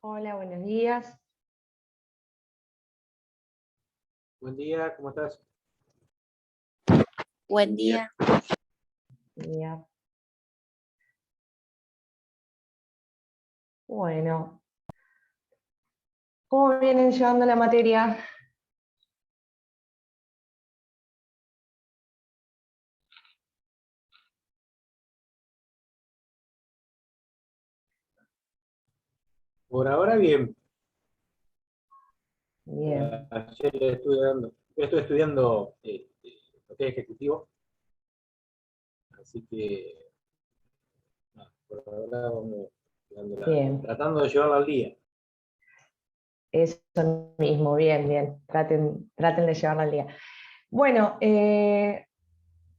Hola, buenos días. Buen día, ¿cómo estás? Buen día. Ya. Bueno, ¿cómo vienen llevando la materia? Por ahora bien. Bien, Ayer estuve estudiando lo que es ejecutivo, así que nada, por ahora vamos bien. tratando de llevarla al día. Eso mismo, bien, bien. Traten de llevarla al día. Bueno,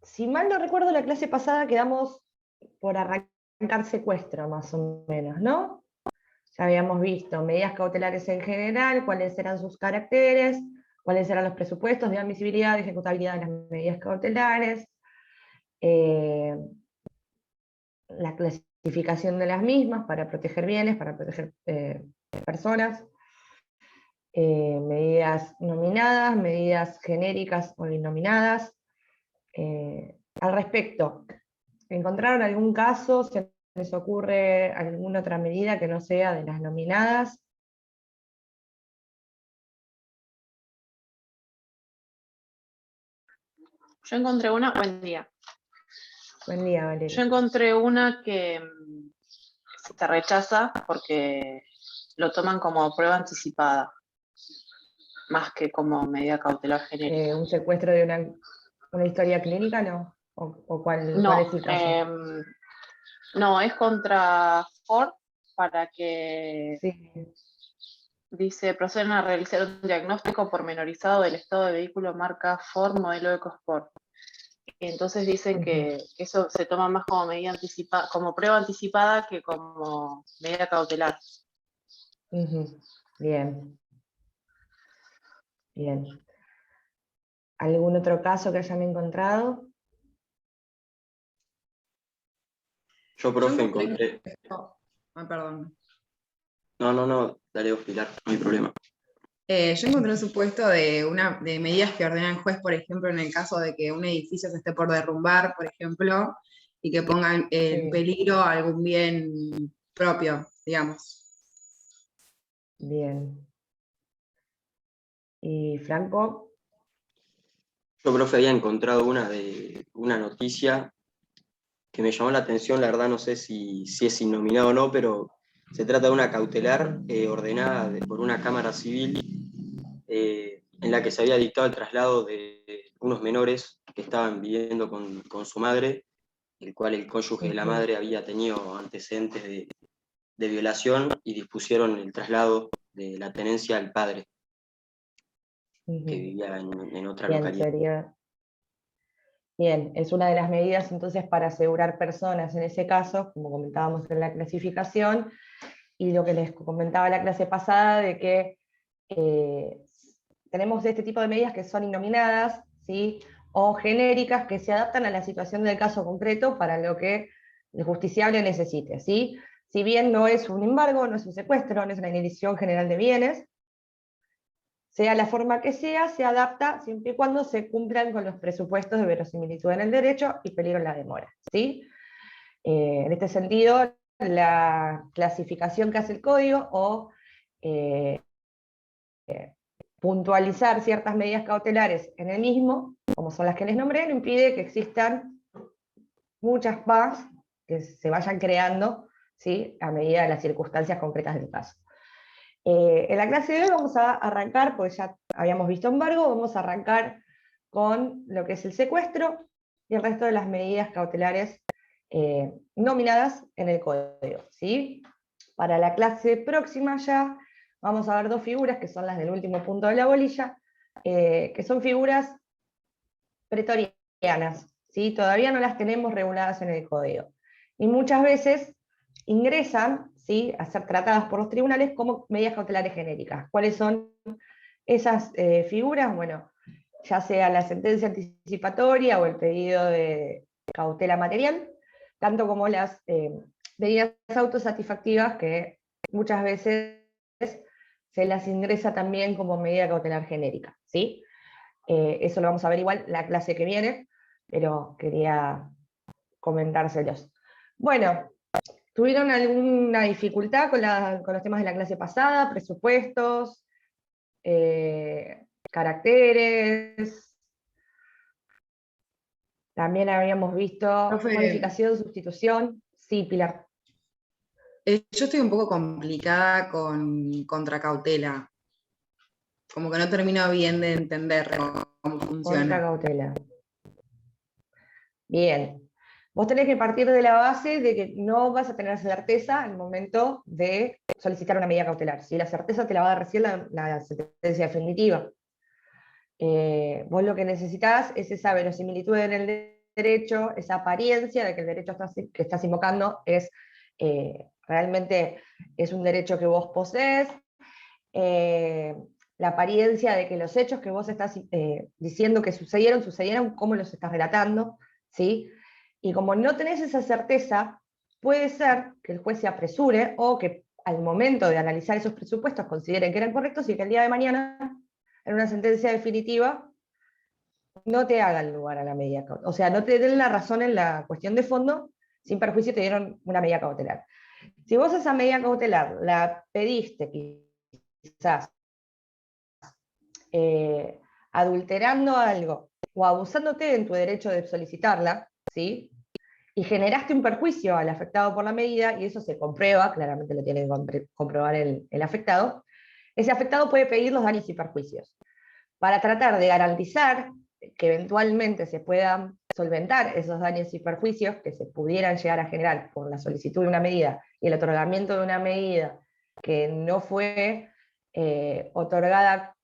si mal no recuerdo, la clase pasada quedamos por arrancar secuestro, más o menos, ¿no? Ya habíamos visto medidas cautelares en general, cuáles eran sus caracteres, cuáles eran los presupuestos de admisibilidad y ejecutabilidad de las medidas cautelares, eh, la clasificación de las mismas para proteger bienes, para proteger personas, medidas nominadas, medidas genéricas o denominadas. Al respecto, ¿encontraron algún caso? ¿Se les ocurre alguna otra medida que no sea de las nominadas? Yo encontré una, buen día. Buen día, Yo Valeria. encontré una que se rechaza porque lo toman como prueba anticipada, más que como medida cautelar genérica. ¿Un secuestro de una historia clínica, no? ¿O cuál No, es el caso? no, es contra Ford para que, Sí. dice, proceden a realizar un diagnóstico pormenorizado del estado de vehículo marca Ford modelo EcoSport. Entonces dicen que eso se toma más como medida anticipada, como prueba anticipada que como medida cautelar. Ujú. Bien, bien. ¿Algún otro caso que hayan encontrado? Yo, profe, encontré un encontré. supuesto. Perdón. No, dale vos, Pilar, no hay problema. Yo encontré un supuesto de medidas que ordena el juez, por ejemplo, en el caso de que un edificio se esté por derrumbar, por ejemplo, y que pongan en Sí. peligro algún bien propio, digamos. Bien. ¿Y Franco? Yo, profe, había encontrado una noticia que me llamó la atención, la verdad no sé si es innominado o no, pero se trata de una cautelar ordenada por una Cámara Civil en la que se había dictado el traslado de unos menores que estaban viviendo con su madre, el cual el cónyuge de la madre había tenido antecedentes de violación y dispusieron el traslado de la tenencia al padre, que vivía en otra Bien, localidad. sería. Bien, es una de las medidas entonces para asegurar personas en ese caso, como comentábamos en la clasificación, y lo que les comentaba la clase pasada, de que tenemos este tipo de medidas que son innominadas, ¿sí? O genéricas, que se adaptan a la situación del caso concreto para lo que el justiciable necesite, ¿sí? Si bien no es un embargo, no es un secuestro, no es una inhibición general de bienes, sea la forma que sea, se adapta siempre y cuando se cumplan con los presupuestos de verosimilitud en el derecho y peligro en la demora, ¿sí? En este sentido, la clasificación que hace el código o puntualizar ciertas medidas cautelares en el mismo, como son las que les nombré, no impide que existan muchas más que se vayan creando, ¿sí? A medida de las circunstancias concretas del caso. En la clase de hoy vamos a arrancar, porque ya habíamos visto embargo, vamos a arrancar con lo que es el secuestro y el resto de las medidas cautelares nominadas en el código, ¿sí? Para la clase próxima ya vamos a ver dos figuras, que son las del último punto de la bolilla, que son figuras pretorianas, ¿sí? Todavía no las tenemos reguladas en el código. Y muchas veces ingresan, ¿sí?, a ser tratadas por los tribunales como medidas cautelares genéricas. ¿Cuáles son esas figuras? Bueno, ya sea la sentencia anticipatoria o el pedido de cautela material, tanto como las medidas autosatisfactivas que muchas veces se las ingresa también como medida cautelar genérica, ¿sí? Eso lo vamos a ver igual la clase que viene, pero quería comentárselos. Bueno, ¿tuvieron alguna dificultad con los temas de la clase pasada? Presupuestos, caracteres. También habíamos visto Profe, modificación, sustitución. Sí, Pilar. yo estoy un poco complicada con contracautela. Como que no termino bien de entender cómo Contra funciona. cautela. Bien. Vos tenés que partir de la base de que no vas a tener certeza al momento de solicitar una medida cautelar. Si la certeza te la va a dar recién la sentencia definitiva. Vos lo que necesitas es esa verosimilitud en el derecho, esa apariencia de que el derecho que estás invocando es realmente es un derecho que vos posees, la apariencia de que los hechos que vos estás diciendo que sucedieron como los estás relatando, ¿sí? Y como no tenés esa certeza, puede ser que el juez se apresure o que al momento de analizar esos presupuestos considere que eran correctos y que el día de mañana, en una sentencia definitiva, no te hagan lugar a la medida cautelar. O sea, no te den la razón en la cuestión de fondo, sin perjuicio te dieron una medida cautelar. Si vos esa medida cautelar la pediste quizás adulterando algo o abusándote en tu derecho de solicitarla, ¿sí? Y generaste un perjuicio al afectado por la medida, y eso se comprueba, claramente lo tiene que comprobar el afectado, ese afectado puede pedir los daños y perjuicios. Para tratar de garantizar que eventualmente se puedan solventar esos daños y perjuicios que se pudieran llegar a generar por la solicitud de una medida y el otorgamiento de una medida que no fue otorgada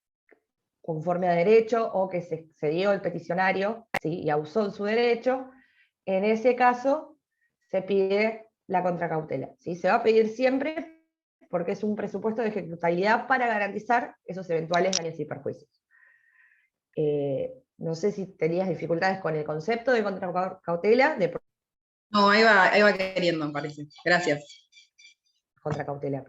conforme a derecho o que se cedió el peticionario, ¿sí? Y abusó de su derecho, en ese caso se pide la contracautela, ¿sí? Se va a pedir siempre porque es un presupuesto de ejecutabilidad para garantizar esos eventuales daños y perjuicios. No sé si tenías dificultades con el concepto de contracautela, de No, ahí va queriendo, me parece. Gracias. contracautela.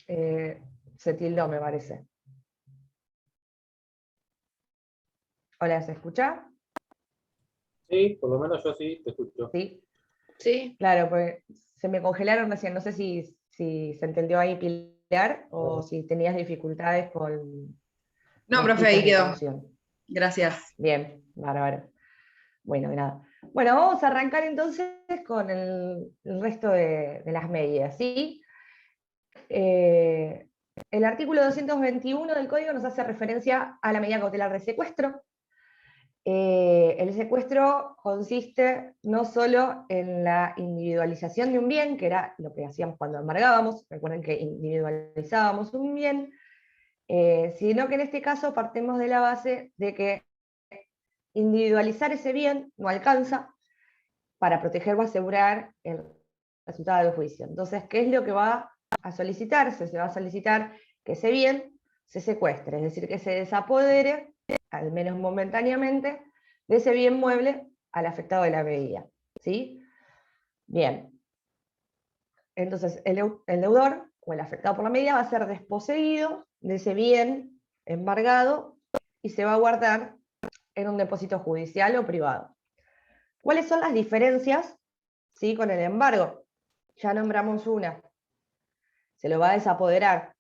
Se tildó, me parece. Hola, ¿se escucha? Sí, por lo menos yo sí te escucho. Sí. Sí, Claro, pues se me congelaron recién, no sé si se entendió ahí Pilar o si tenías dificultades con No, los profe, tipos ahí de quedó. función. Gracias. Bien, bárbaro. Bueno, de nada. Bueno, vamos a arrancar entonces con el resto de las medidas, ¿sí? El artículo 221 del Código nos hace referencia a la medida cautelar de secuestro. El secuestro consiste no solo en la individualización de un bien, que era lo que hacíamos cuando embargábamos, recuerden que individualizábamos un bien, sino que en este caso partimos de la base de que individualizar ese bien no alcanza para proteger o asegurar el resultado del juicio. Entonces, ¿qué es lo que va a solicitarse? Se va a solicitar que ese bien se secuestre, es decir, que se desapodere, al menos momentáneamente, de ese bien mueble al afectado de la medida. ¿Sí? Bien. Entonces, el deudor o el afectado por la medida va a ser desposeído de ese bien embargado y se va a guardar en un depósito judicial o privado. ¿Cuáles son las diferencias, ¿sí?, con el embargo? Ya nombramos una. Se lo va a desapoderar,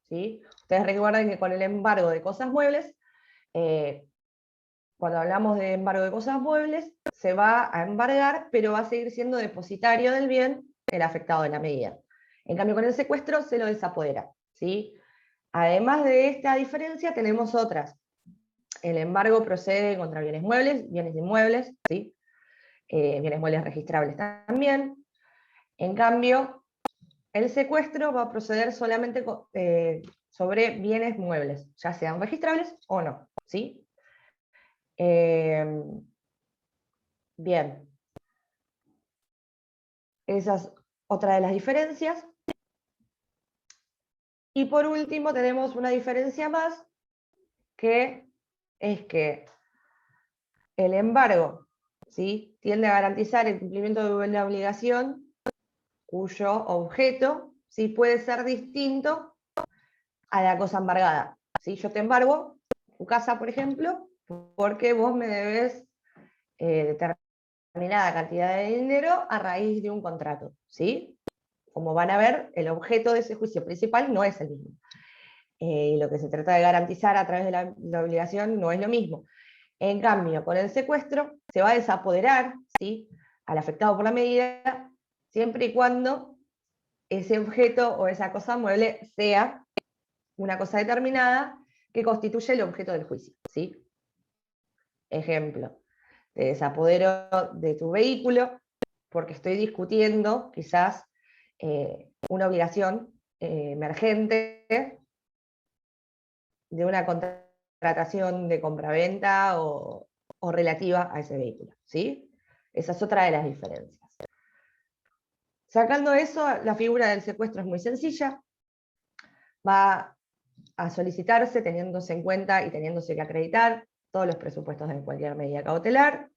¿sí? Ustedes recuerden que con el embargo de cosas muebles, cuando hablamos de embargo de cosas muebles, se va a embargar, pero va a seguir siendo depositario del bien el afectado de la medida. En cambio, con el secuestro se lo desapodera, ¿sí? Además de esta diferencia, tenemos otras. El embargo procede contra bienes muebles, bienes inmuebles, ¿sí? Bienes muebles registrables también. En cambio, el secuestro va a proceder solamente sobre bienes muebles, ya sean registrables o no, ¿sí? Bien. Esa es otra de las diferencias. Y por último tenemos una diferencia más, que es que el embargo, ¿sí?, tiende a garantizar el cumplimiento de una obligación cuyo objeto sí puede ser distinto a la cosa embargada. ¿Sí? Yo te embargo tu casa, por ejemplo, porque vos me debes determinada cantidad de dinero a raíz de un contrato. ¿Sí? Como van a ver, el objeto de ese juicio principal no es el mismo. Y lo que se trata de garantizar a través de la obligación no es lo mismo. En cambio, con el secuestro se va a desapoderar, ¿sí?, al afectado por la medida, siempre y cuando ese objeto o esa cosa mueble sea una cosa determinada que constituye el objeto del juicio. ¿Sí? Ejemplo, te desapodero de tu vehículo porque estoy discutiendo quizás una obligación emergente de una contratación de compraventa o relativa a ese vehículo. ¿Sí? Esa es otra de las diferencias. Sacando eso, la figura del secuestro es muy sencilla. Va a solicitarse teniéndose en cuenta y teniéndose que acreditar todos los presupuestos de cualquier medida cautelar.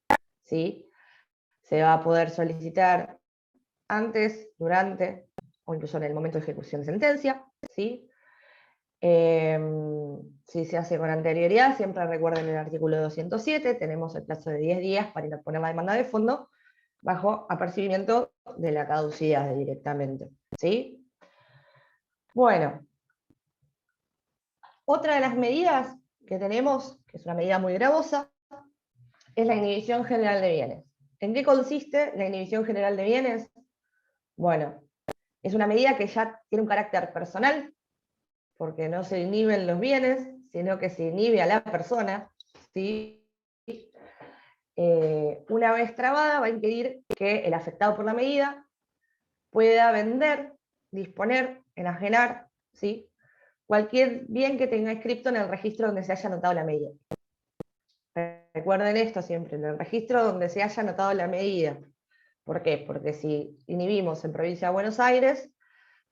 ¿Sí? Se va a poder solicitar antes, durante o incluso en el momento de ejecución de sentencia. ¿Sí? Si se hace con anterioridad, siempre recuerden el artículo 207, tenemos el plazo de 10 días para interponer la demanda de fondo bajo apercibimiento de la caducidad directamente. ¿Sí? Bueno, otra de las medidas que tenemos, que es una medida muy gravosa, es la inhibición general de bienes. ¿En qué consiste la inhibición general de bienes? Bueno, es una medida que ya tiene un carácter personal, porque no se inhiben los bienes, sino que se inhibe a la persona. ¿Sí? Una vez trabada, va a impedir que el afectado por la medida pueda vender, disponer, enajenar, ¿sí?, cualquier bien que tenga inscripto en el registro donde se haya anotado la medida. Recuerden esto siempre, en el registro donde se haya anotado la medida. ¿Por qué? Porque si inhibimos en Provincia de Buenos Aires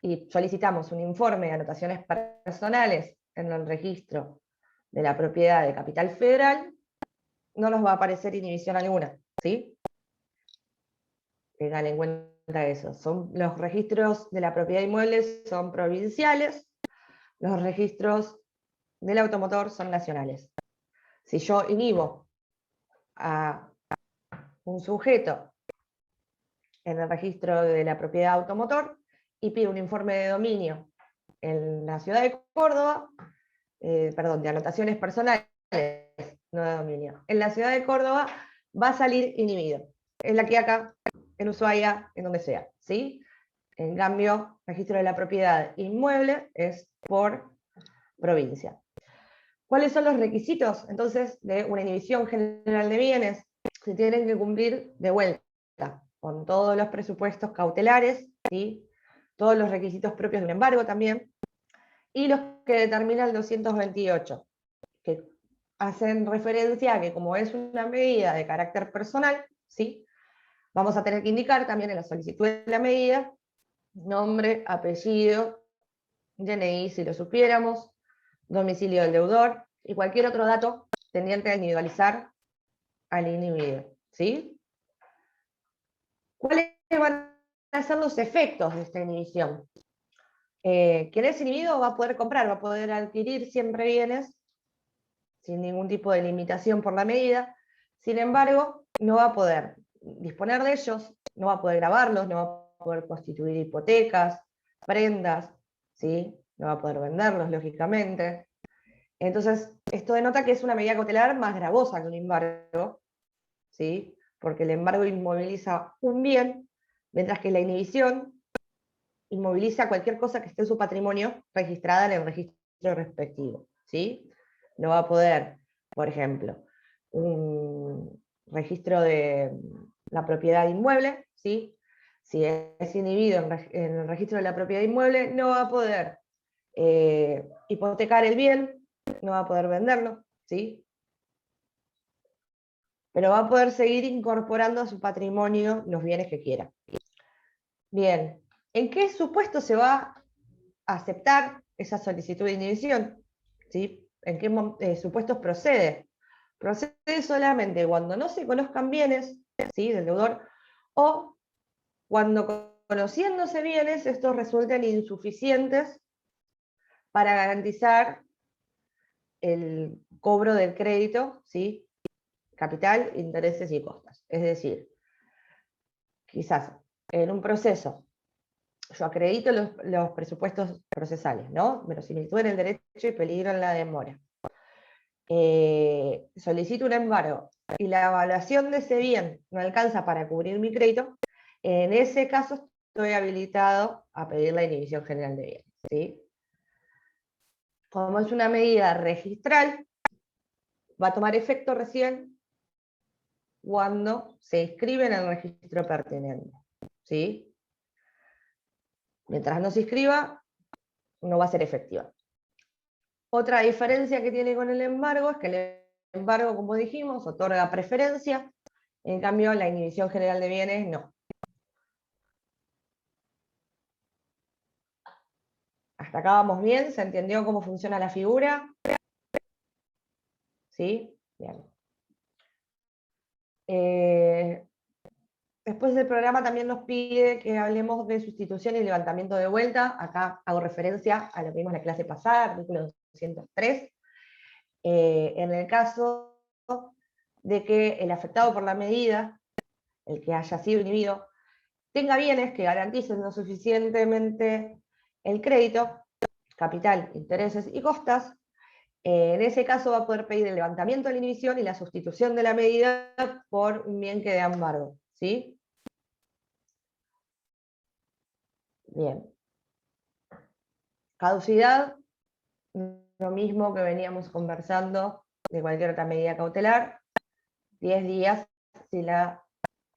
y solicitamos un informe de anotaciones personales en el registro de la propiedad de Capital Federal, no nos va a aparecer inhibición alguna, ¿sí? Tengan en cuenta eso. Los registros de la propiedad inmueble son provinciales, los registros del automotor son nacionales. Si yo inhibo a un sujeto en el registro de la propiedad automotor y pido un informe de dominio en la ciudad de Córdoba, de anotaciones personales, no de dominio, en la ciudad de Córdoba va a salir inhibido. Es la que acá, en Ushuaia, en donde sea, ¿sí? En cambio, registro de la propiedad inmueble es por provincia. ¿Cuáles son los requisitos, entonces, de una inhibición general de bienes? Se tienen que cumplir de vuelta, con todos los presupuestos cautelares, ¿sí?, todos los requisitos propios de un embargo también, y los que determina el 228, que hacen referencia a que como es una medida de carácter personal, ¿sí?, vamos a tener que indicar también en la solicitud de la medida nombre, apellido, DNI si lo supiéramos, domicilio del deudor y cualquier otro dato tendiente a individualizar al inhibido. ¿Sí? ¿Cuáles van a ser los efectos de esta inhibición? Quien es inhibido va a poder comprar, va a poder adquirir siempre bienes sin ningún tipo de limitación por la medida. Sin embargo, no va a poder disponer de ellos, no va a poder grabarlos, no va a poder constituir hipotecas, prendas, ¿sí?, no va a poder venderlos, lógicamente. Entonces, esto denota que es una medida cautelar más gravosa que un embargo, ¿sí?, porque el embargo inmoviliza un bien, mientras que la inhibición inmoviliza cualquier cosa que esté en su patrimonio registrada en el registro respectivo, ¿sí? No va a poder, por ejemplo, un registro de la propiedad inmueble, ¿sí? Si es inhibido en el registro de la propiedad inmueble, no va a poder hipotecar el bien, no va a poder venderlo, ¿sí? Pero va a poder seguir incorporando a su patrimonio los bienes que quiera. Bien, ¿en qué supuesto se va a aceptar esa solicitud de inhibición? ¿Sí? ¿En qué supuestos procede? Procede solamente cuando no se conozcan bienes, ¿sí?, del deudor, o cuando conociéndose bienes, estos resultan insuficientes para garantizar el cobro del crédito, ¿sí? Capital, intereses y costas. Es decir, quizás en un proceso yo acredito los presupuestos procesales, ¿no? Verosimilitud en el derecho y peligro en la demora. Solicito un embargo y la evaluación de ese bien no alcanza para cubrir mi crédito, en ese caso estoy habilitado a pedir la inhibición general de bienes, ¿sí? Como es una medida registral, va a tomar efecto recién cuando se inscribe en el registro pertinente, ¿sí? Mientras no se inscriba, no va a ser efectiva. Otra diferencia que tiene con el embargo es que el embargo, como dijimos, otorga preferencia, en cambio la inhibición general de bienes no. Hasta acá vamos bien, ¿se entendió cómo funciona la figura? ¿Sí? Bien. Después el programa también nos pide que hablemos de sustitución y levantamiento de vuelta. Acá hago referencia a lo que vimos en la clase pasada, artículo 203. En el caso de que el afectado por la medida, el que haya sido inhibido, tenga bienes que garanticen lo suficientemente el crédito, capital, intereses y costas, en ese caso va a poder pedir el levantamiento de la inhibición y la sustitución de la medida por un bien que dé embargo, ¿sí? Bien. Caducidad, lo mismo que veníamos conversando de cualquier otra medida cautelar, 10 días si la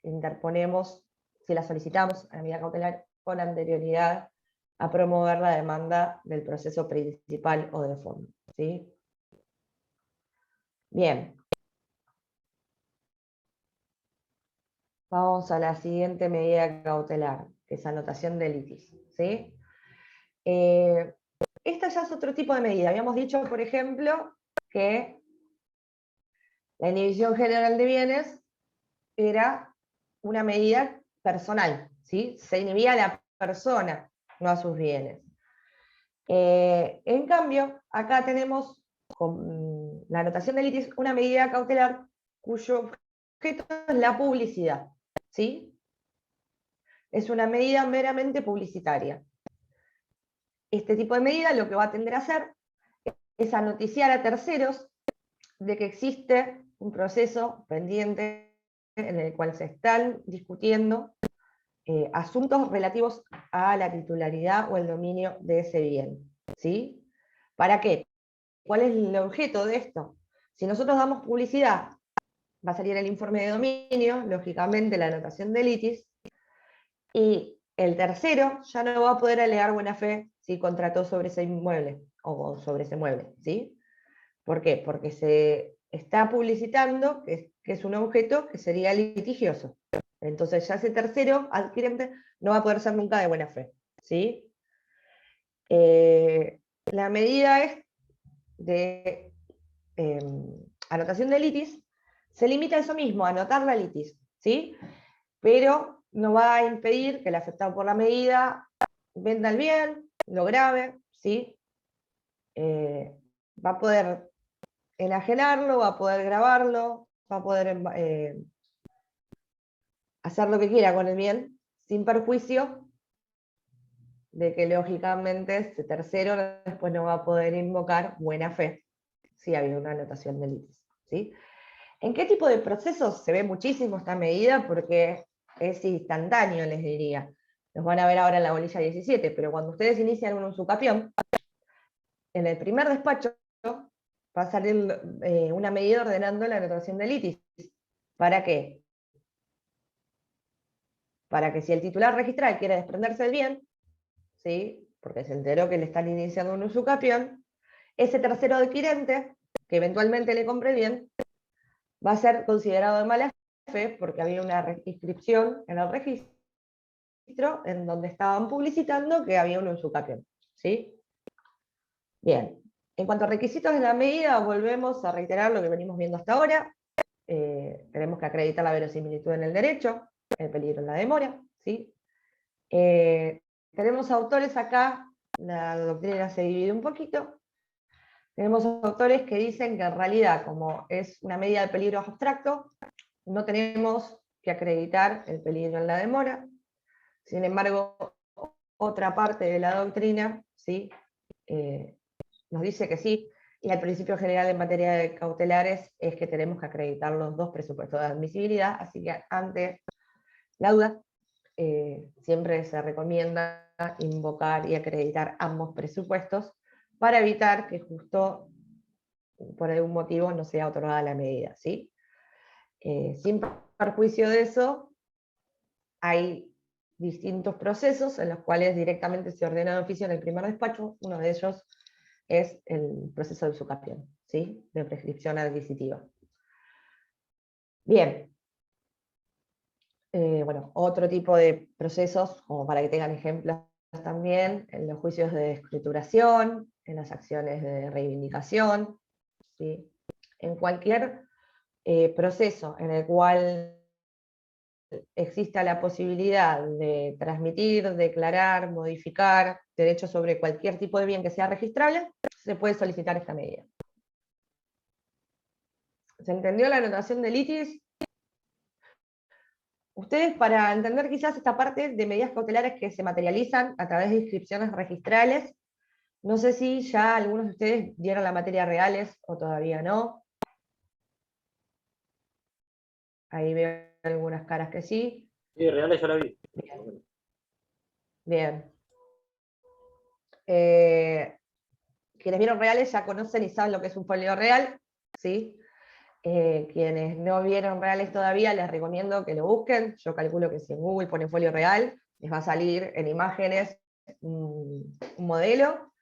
interponemos, si la solicitamos a la medida cautelar con anterioridad a promover la demanda del proceso principal o de fondo, ¿sí? Bien. Vamos a la siguiente medida cautelar, que es anotación de litis, ¿sí? Esta ya es otro tipo de medida. Habíamos dicho, por ejemplo, que la inhibición general de bienes era una medida personal, ¿sí? Se inhibía a la persona, no a sus bienes. En cambio, acá tenemos con la anotación de litis una medida cautelar cuyo objeto es la publicidad, ¿sí? Es una medida meramente publicitaria. Este tipo de medida lo que va a tender a hacer es a noticiar a terceros de que existe un proceso pendiente en el cual se están discutiendo asuntos relativos a la titularidad o el dominio de ese bien, ¿sí? ¿Para qué? ¿Cuál es el objeto de esto? Si nosotros damos publicidad, va a salir el informe de dominio, lógicamente la anotación de litis, y el tercero ya no va a poder alegar buena fe si contrató sobre ese inmueble o sobre ese mueble, ¿sí? ¿Por qué? Porque se está publicitando que es un objeto que sería litigioso. Entonces ya ese tercero adquirente no va a poder ser nunca de buena fe, ¿sí? La medida es de anotación de litis, se limita a eso mismo, a anotar la litis, ¿sí? Pero no va a impedir que el afectado por la medida venda el bien, lo grave, ¿sí? Va a poder enajenarlo, va a poder grabarlo, va a poder hacer lo que quiera con el bien, sin perjuicio de que lógicamente ese tercero después no va a poder invocar buena fe si ha habido una anotación de litis, ¿sí? ¿En qué tipo de procesos se ve muchísimo esta medida? Porque es instantáneo, les diría. Los van a ver ahora en la bolilla 17, pero cuando ustedes inician un usucapión, en el primer despacho va a salir una medida ordenando la anotación de litis. ¿Para qué? Para que si el titular registral quiere desprenderse del bien, ¿sí? Porque se enteró que le están iniciando un usucapión, ese tercero adquirente, que eventualmente le compre el bien, va a ser considerado de mala fe porque había una inscripción en el registro en donde estaban publicitando que había un usucapión, ¿sí? Bien, en cuanto a requisitos de la medida, volvemos a reiterar lo que venimos viendo hasta ahora. Tenemos que acreditar la verosimilitud en el derecho, el peligro en la demora, ¿sí? Tenemos autores acá, la doctrina se divide un poquito. Tenemos autores que dicen que en realidad, como es una medida de peligro abstracto, no tenemos que acreditar el peligro en la demora. Sin embargo, otra parte de la doctrina, ¿sí? Nos dice que sí, y el principio general en materia de cautelares es que tenemos que acreditar los dos presupuestos de admisibilidad, así que ante la duda, siempre se recomienda invocar y acreditar ambos presupuestos para evitar que justo por algún motivo no sea otorgada la medida, ¿sí? Sin perjuicio de eso, hay distintos procesos en los cuales directamente se ordena de oficio en el primer despacho. Uno de ellos es el proceso de usucapión, ¿sí? De prescripción adquisitiva. Bien. Bueno, otro tipo de procesos, como para que tengan ejemplos también, en los juicios de escrituración, en las acciones de reivindicación, ¿sí? En cualquier proceso en el cual exista la posibilidad de transmitir, declarar, modificar derechos sobre cualquier tipo de bien que sea registrable, se puede solicitar esta medida. ¿Se entendió la anotación de litis? Ustedes, para entender quizás esta parte de medidas cautelares que se materializan a través de inscripciones registrales, no sé si ya algunos de ustedes dieron la materia reales o todavía no. Ahí veo algunas caras que sí. Sí, reales ya la vi. Bien. Quienes vieron reales ya conocen y saben lo que es un folio real, ¿sí? Quienes no vieron reales todavía, les recomiendo que lo busquen. Yo calculo que si en Google ponen folio real, les va a salir en imágenes un modelo.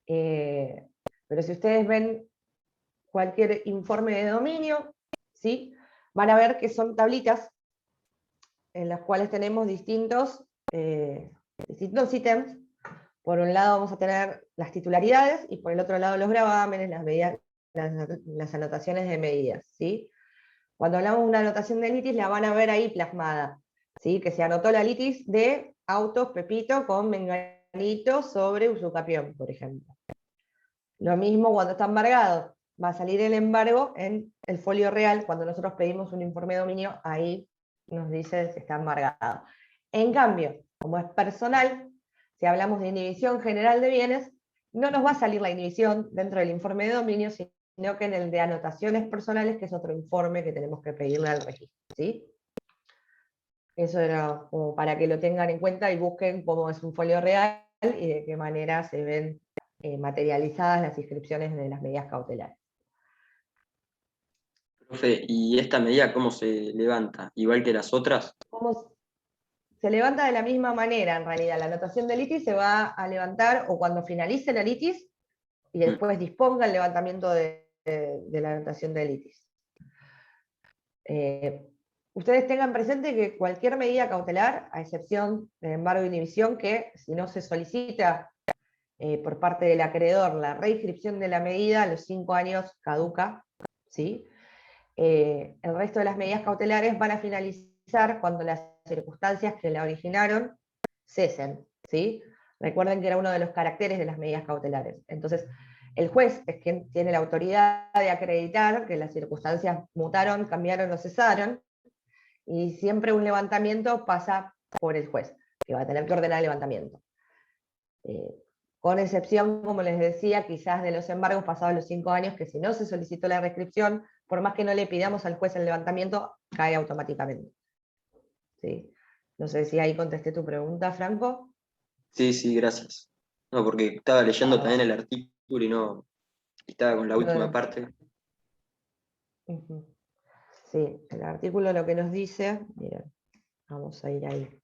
Pero si ustedes ven cualquier informe de dominio, ¿sí? Van a ver que son tablitas en las cuales tenemos distintos ítems. Por un lado vamos a tener las titularidades y por el otro lado los gravámenes, las medidas, las anotaciones de medidas, ¿sí? Cuando hablamos de una anotación de litis, la van a ver ahí plasmada, ¿sí? Que se anotó la litis de Autos Pepito con Menganito sobre usucapión, por ejemplo. Lo mismo cuando está embargado, va a salir el embargo en el folio real, cuando nosotros pedimos un informe de dominio, ahí nos dice si está embargado. En cambio, como es personal, si hablamos de inhibición general de bienes, no nos va a salir la inhibición dentro del informe de dominio, sino que en el de anotaciones personales, que es otro informe que tenemos que pedirle al registro, ¿sí? Eso era como para que lo tengan en cuenta y busquen cómo es un folio real y de qué manera se ven materializadas las inscripciones de las medidas cautelares. Profe, ¿y esta medida cómo se levanta? ¿Igual que las otras? ¿Cómo se levanta? De la misma manera, en realidad. La anotación de litis se va a levantar o cuando finalice la litis y después disponga el levantamiento de la anotación de litis. Ustedes tengan presente que cualquier medida cautelar, a excepción de embargo e inhibición, que si no se solicita por parte del acreedor la reinscripción de la medida, a los 5 años caduca, ¿sí? El resto de las medidas cautelares van a finalizar cuando las circunstancias que la originaron cesen, ¿sí? Recuerden que era uno de los caracteres de las medidas cautelares. Entonces, el juez es quien tiene la autoridad de acreditar que las circunstancias mutaron, cambiaron o cesaron, y siempre un levantamiento pasa por el juez, que va a tener que ordenar el levantamiento. Con excepción, como les decía, quizás de los embargos pasados los 5 años, que si no se solicitó la rescripción, por más que no le pidamos al juez el levantamiento, cae automáticamente. ¿Sí? No sé si ahí contesté tu pregunta, Franco. Sí, sí, gracias. No, porque estaba leyendo también el artículo y no estaba con la última parte. Sí, el artículo lo que nos dice, miren, vamos a ir ahí.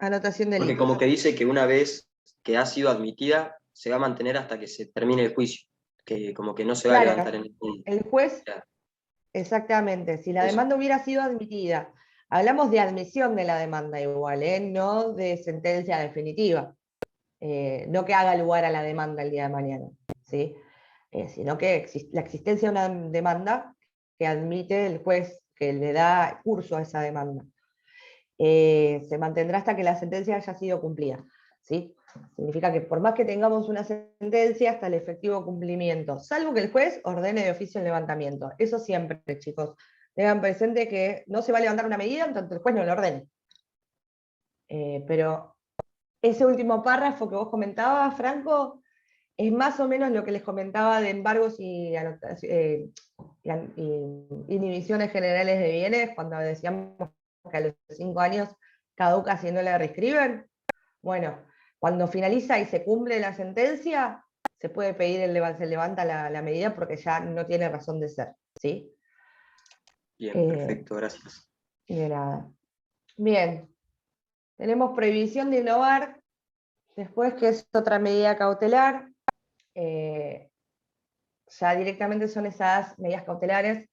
Anotación de Porque litis. como que dice que una vez que ha sido admitida, se va a mantener hasta que se termine el juicio. Que como que no se va a levantar en el punto. El juez, Claro. Exactamente, si la Eso. demanda hubiera sido admitida, hablamos de admisión de la demanda igual, no de sentencia definitiva, no que haga lugar a la demanda el día de mañana, ¿sí? sino que la existencia de una demanda que admite el juez, que le da curso a esa demanda. Se mantendrá hasta que la sentencia haya sido cumplida, ¿sí? Significa que por más que tengamos una sentencia, hasta el efectivo cumplimiento, salvo que el juez ordene de oficio el levantamiento. Eso siempre, chicos. Tengan presente que no se va a levantar una medida en tanto el juez no lo ordene. Pero ese último párrafo que vos comentabas, Franco, es más o menos lo que les comentaba de embargos y inhibiciones generales de bienes, cuando decíamos que a los 5 años caduca si no la reescriben. Bueno, cuando finaliza y se cumple la sentencia, se puede pedir, se levanta la medida porque ya no tiene razón de ser, ¿sí? Bien, perfecto, gracias. De nada. Bien, tenemos prohibición de innovar, después que es otra medida cautelar. Ya directamente son esas medidas cautelares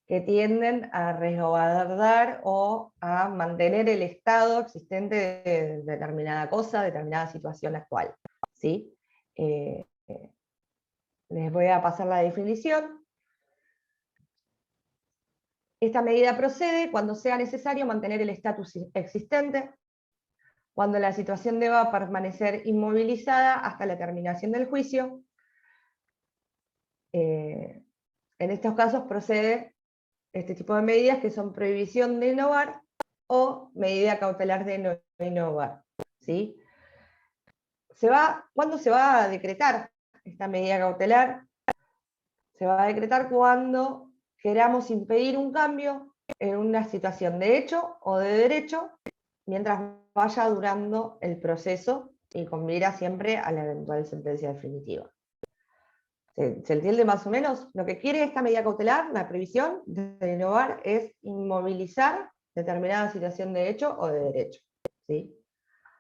que tienden a resguardar o a mantener el estado existente de determinada cosa, determinada situación actual, ¿sí? Les voy a pasar la definición. Esta medida procede cuando sea necesario mantener el estatus existente, cuando la situación deba permanecer inmovilizada hasta la terminación del juicio. En estos casos procede este tipo de medidas que son prohibición de innovar o medida cautelar de no innovar, ¿sí? ¿Cuándo se va a decretar esta medida cautelar? Se va a decretar cuando queramos impedir un cambio en una situación de hecho o de derecho mientras vaya durando el proceso y con mira siempre a la eventual sentencia definitiva. ¿Se entiende más o menos? Lo que quiere esta medida cautelar, la previsión de innovar, es inmovilizar determinada situación de hecho o de derecho, ¿sí?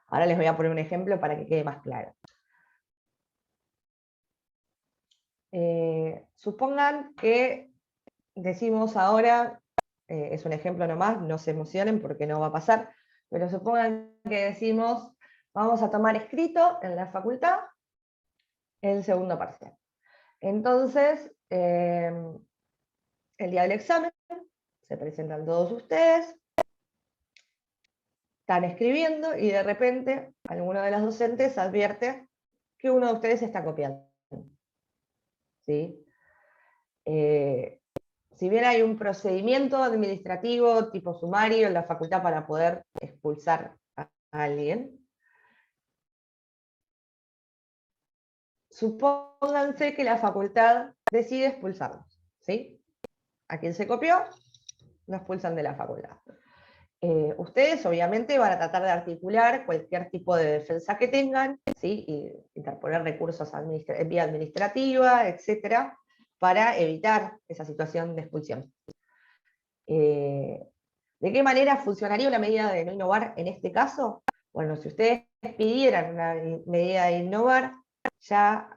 Ahora les voy a poner un ejemplo para que quede más claro. Supongan que decimos ahora, es un ejemplo nomás, no se emocionen porque no va a pasar, pero supongan que decimos, vamos a tomar escrito en la facultad el segundo parcial. Entonces, el día del examen, se presentan todos ustedes, están escribiendo y de repente alguno de los docentes advierte que uno de ustedes está copiando, ¿sí? Si bien hay un procedimiento administrativo tipo sumario en la facultad para poder expulsar a alguien, supónganse que la facultad decide expulsarlos, ¿sí? A quien se copió, lo expulsan de la facultad. Ustedes obviamente van a tratar de articular cualquier tipo de defensa que tengan, ¿sí? Y interponer recursos en vía administrativa, etcétera, para evitar esa situación de expulsión. ¿De qué manera funcionaría una medida de no innovar en este caso? Bueno, si ustedes pidieran una medida de innovar, ya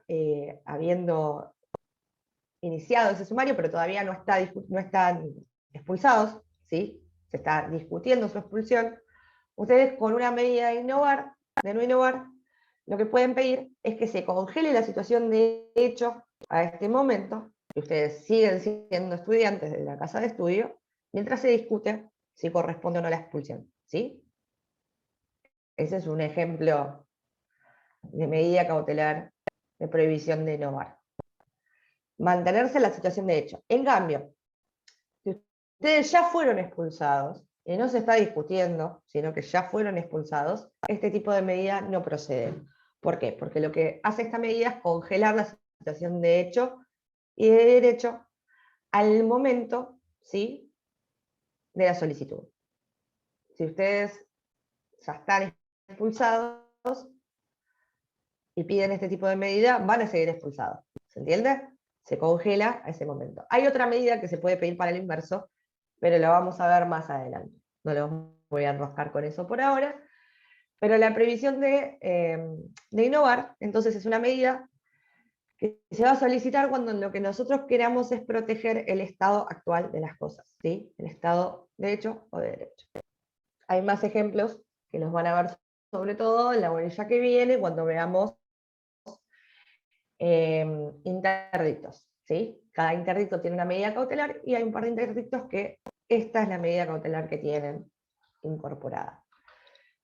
habiendo iniciado ese sumario, pero todavía no están expulsados, ¿sí? Se está discutiendo su expulsión, ustedes con una medida de no innovar, lo que pueden pedir es que se congele la situación de hecho a este momento, que ustedes siguen siendo estudiantes de la casa de estudio, mientras se discute si corresponde o no la expulsión, ¿sí? Ese es un ejemplo de medida cautelar de prohibición de innovar. Mantenerse en la situación de hecho. En cambio, si ustedes ya fueron expulsados, y no se está discutiendo, sino que ya fueron expulsados, este tipo de medida no procede. ¿Por qué? Porque lo que hace esta medida es congelar la situación de hecho y de derecho al momento, ¿sí?, de la solicitud. Si ustedes ya están expulsados y piden este tipo de medida, van a seguir expulsados. ¿Se entiende? Se congela a ese momento. Hay otra medida que se puede pedir para el inverso, pero la vamos a ver más adelante. No los voy a enroscar con eso por ahora. Pero la previsión de innovar, entonces, es una medida que se va a solicitar cuando lo que nosotros queramos es proteger el estado actual de las cosas, ¿sí? El estado de hecho o de derecho. Hay más ejemplos que los van a ver sobre todo en la bolilla que viene, cuando veamos interdictos, ¿sí? Cada interdicto tiene una medida cautelar y hay un par de interdictos que esta es la medida cautelar que tienen incorporada.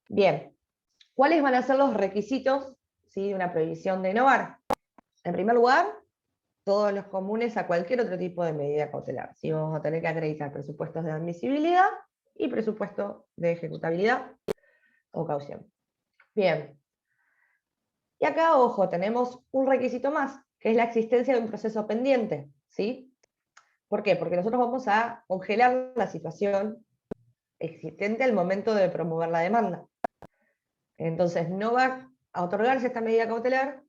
Bien, ¿cuáles van a ser los requisitos, ¿sí?, de una prohibición de innovar? En primer lugar, todos los comunes a cualquier otro tipo de medida cautelar. ¿Sí? Vamos a tener que acreditar presupuestos de admisibilidad y presupuesto de ejecutabilidad o caución. Bien. Y acá, ojo, tenemos un requisito más, que es la existencia de un proceso pendiente. ¿Sí? ¿Por qué? Porque nosotros vamos a congelar la situación existente al momento de promover la demanda. Entonces, no va a otorgarse esta medida cautelar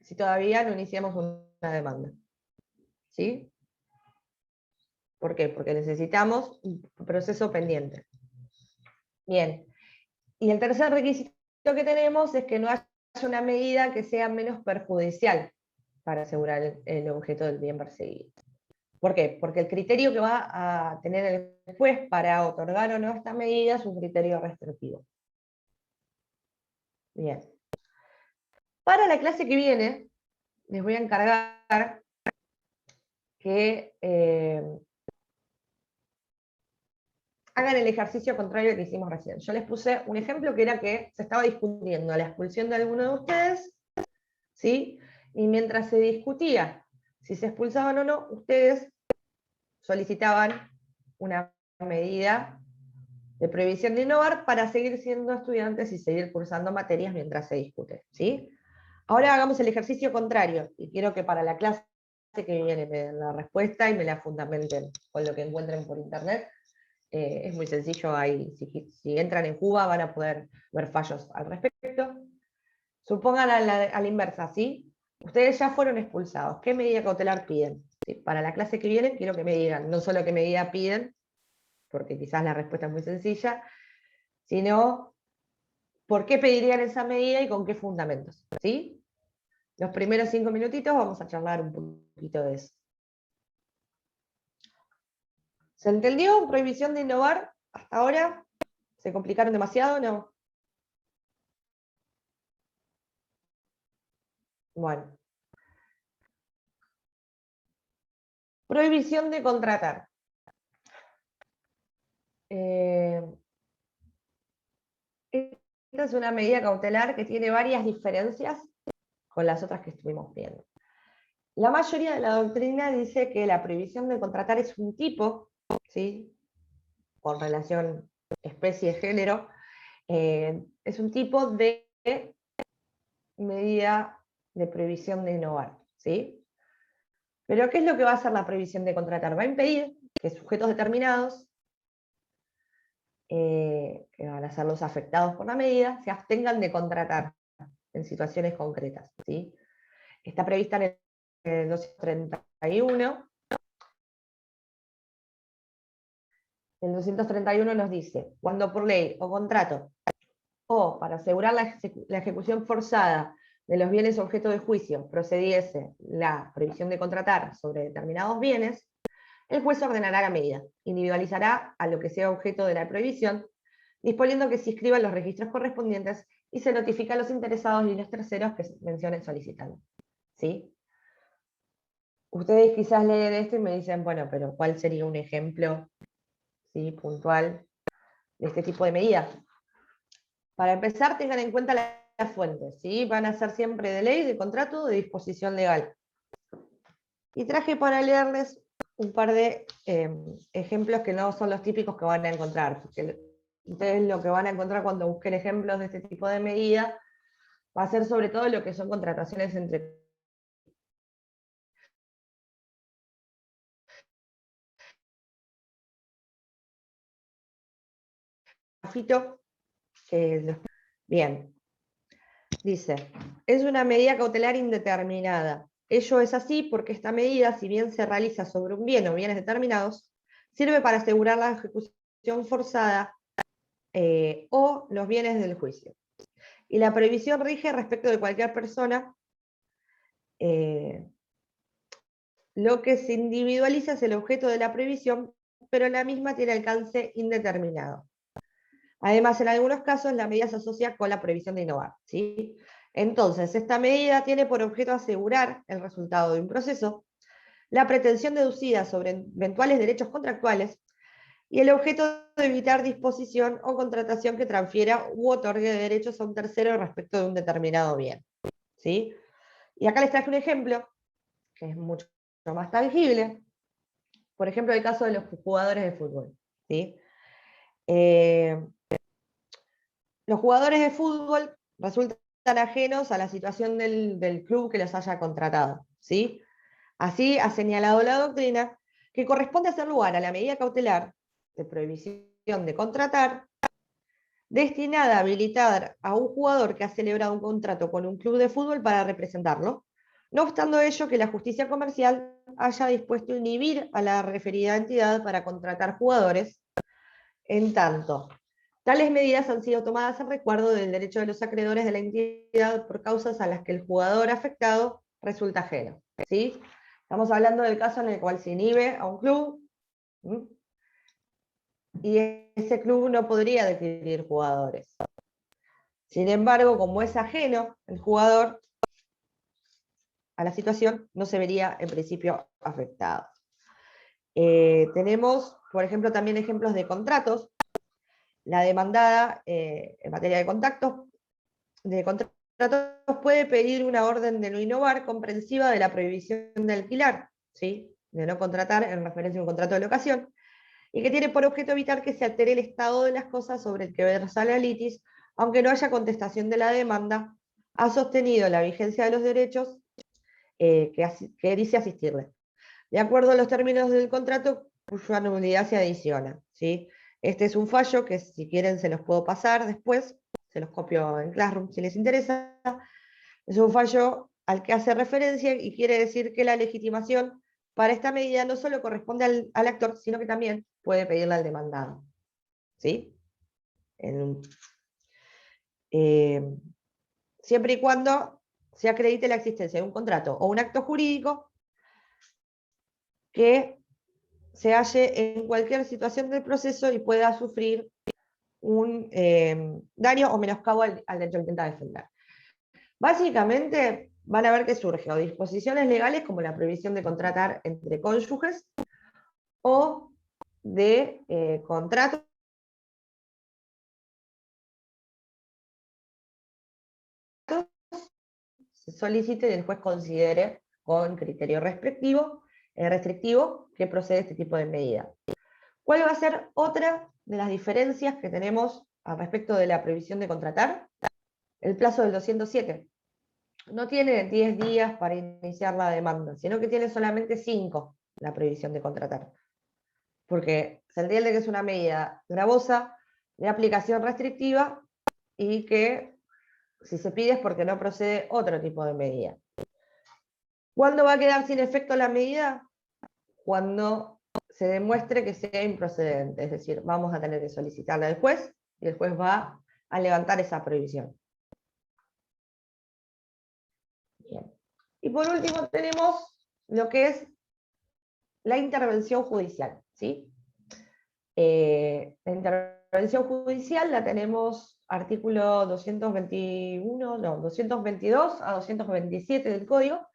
si todavía no iniciamos una demanda. ¿Sí? ¿Por qué? Porque necesitamos un proceso pendiente. Bien. Y el tercer requisito que tenemos es que no haya una medida que sea menos perjudicial para asegurar el objeto del bien perseguido. ¿Por qué? Porque el criterio que va a tener el juez para otorgar o no esta medida es un criterio restrictivo. Bien. Para la clase que viene, les voy a encargar que hagan el ejercicio contrario al que hicimos recién. Yo les puse un ejemplo que era que se estaba discutiendo la expulsión de alguno de ustedes, ¿sí? Y mientras se discutía si se expulsaban o no, ustedes solicitaban una medida de prohibición de innovar para seguir siendo estudiantes y seguir cursando materias mientras se discute, ¿sí? Ahora hagamos el ejercicio contrario, y quiero que para la clase que viene me den la respuesta y me la fundamenten con lo que encuentren por internet. Es muy sencillo, ahí, si entran en Cuba van a poder ver fallos al respecto. Supongan a la inversa, ¿sí? Ustedes ya fueron expulsados, ¿qué medida cautelar piden? ¿Sí? Para la clase que viene quiero que me digan no solo qué medida piden, porque quizás la respuesta es muy sencilla, sino por qué pedirían esa medida y con qué fundamentos, ¿sí? Los primeros 5 minutitos vamos a charlar un poquito de eso. ¿Se entendió? Prohibición de innovar hasta ahora. ¿Se complicaron demasiado o no? Bueno. Prohibición de contratar. Esta es una medida cautelar que tiene varias diferencias con las otras que estuvimos viendo. La mayoría de la doctrina dice que la prohibición de contratar es un tipo, ¿sí?, con relación especie-género, es un tipo de medida de prohibición de innovar, ¿sí? Pero ¿qué es lo que va a hacer la prohibición de contratar? Va a impedir que sujetos determinados, que van a ser los afectados por la medida, se abstengan de contratar en situaciones concretas, ¿sí? Está prevista en el 231. El 231 nos dice, cuando por ley o contrato, o para asegurar la ejecución forzada de los bienes objeto de juicio, procediese la prohibición de contratar sobre determinados bienes, el juez ordenará la medida, individualizará a lo que sea objeto de la prohibición, disponiendo que se inscriban los registros correspondientes y se notifica a los interesados y los terceros que mencionen solicitando. ¿Sí? Ustedes quizás leen esto y me dicen, bueno, pero ¿cuál sería un ejemplo, ¿sí?, puntual de este tipo de medidas? Para empezar, tengan en cuenta las fuentes, ¿sí? Van a ser siempre de ley, de contrato, de disposición legal. Y traje para leerles un par de ejemplos que no son los típicos que van a encontrar, porque ustedes lo que van a encontrar cuando busquen ejemplos de este tipo de medida va a ser sobre todo lo que son contrataciones entre bien, dice, es una medida cautelar indeterminada. Ello es así porque esta medida, si bien se realiza sobre un bien o bienes determinados, sirve para asegurar la ejecución forzada o los bienes del juicio. Y la prohibición rige respecto de cualquier persona. Lo que se individualiza es el objeto de la prohibición, pero la misma tiene alcance indeterminado. Además, en algunos casos la medida se asocia con la prohibición de innovar, ¿sí? Entonces, esta medida tiene por objeto asegurar el resultado de un proceso, la pretensión deducida sobre eventuales derechos contractuales y el objeto de evitar disposición o contratación que transfiera u otorgue derechos a un tercero respecto de un determinado bien, ¿sí? Y acá les traje un ejemplo que es mucho más tangible. Por ejemplo, el caso de los jugadores de fútbol, ¿sí? Los jugadores de fútbol resultan ajenos a la situación del club que los haya contratado, ¿sí? Así ha señalado la doctrina que corresponde hacer lugar a la medida cautelar de prohibición de contratar destinada a habilitar a un jugador que ha celebrado un contrato con un club de fútbol para representarlo, no obstando ello que la justicia comercial haya dispuesto inhibir a la referida entidad para contratar jugadores, en tanto tales medidas han sido tomadas en recuerdo del derecho de los acreedores de la entidad por causas a las que el jugador afectado resulta ajeno, ¿sí? Estamos hablando del caso en el cual se inhibe a un club, ¿sí? Y ese club no podría adquirir jugadores. Sin embargo, como es ajeno el jugador a la situación, no se vería en principio afectado. Tenemos, por ejemplo, también ejemplos de contratos. La demandada en materia de contratos puede pedir una orden de no innovar comprensiva de la prohibición de alquilar, ¿sí? De no contratar en referencia a un contrato de locación, y que tiene por objeto evitar que se altere el estado de las cosas sobre el que versa la litis, aunque no haya contestación de la demanda, ha sostenido la vigencia de los derechos que dice asistirle, de acuerdo a los términos del contrato cuya nulidad se adiciona, ¿sí? Este es un fallo que si quieren se los puedo pasar después, se los copio en Classroom si les interesa. Es un fallo al que hace referencia y quiere decir que la legitimación para esta medida no solo corresponde al actor, sino que también puede pedirla al demandado, ¿sí? Siempre y cuando se acredite la existencia de un contrato o un acto jurídico que se halle en cualquier situación del proceso y pueda sufrir un daño o menoscabo al derecho que intenta defender. Básicamente van a ver que surge o disposiciones legales como la prohibición de contratar entre cónyuges o de contratos se solicite y el juez considere con criterio restrictivo que procede este tipo de medida. ¿Cuál va a ser otra de las diferencias que tenemos al respecto de la prohibición de contratar? El plazo del 207. No tiene 10 días para iniciar la demanda, sino que tiene solamente 5 la prohibición de contratar. Porque se entiende que es una medida gravosa, de aplicación restrictiva, y que si se pide es porque no procede otro tipo de medida. ¿Cuándo va a quedar sin efecto la medida? Cuando se demuestre que sea improcedente, es decir, vamos a tener que solicitarla al juez y el juez va a levantar esa prohibición. Bien. Y por último tenemos lo que es la intervención judicial, ¿sí? La intervención judicial la tenemos artículo 222 a 227 del Código.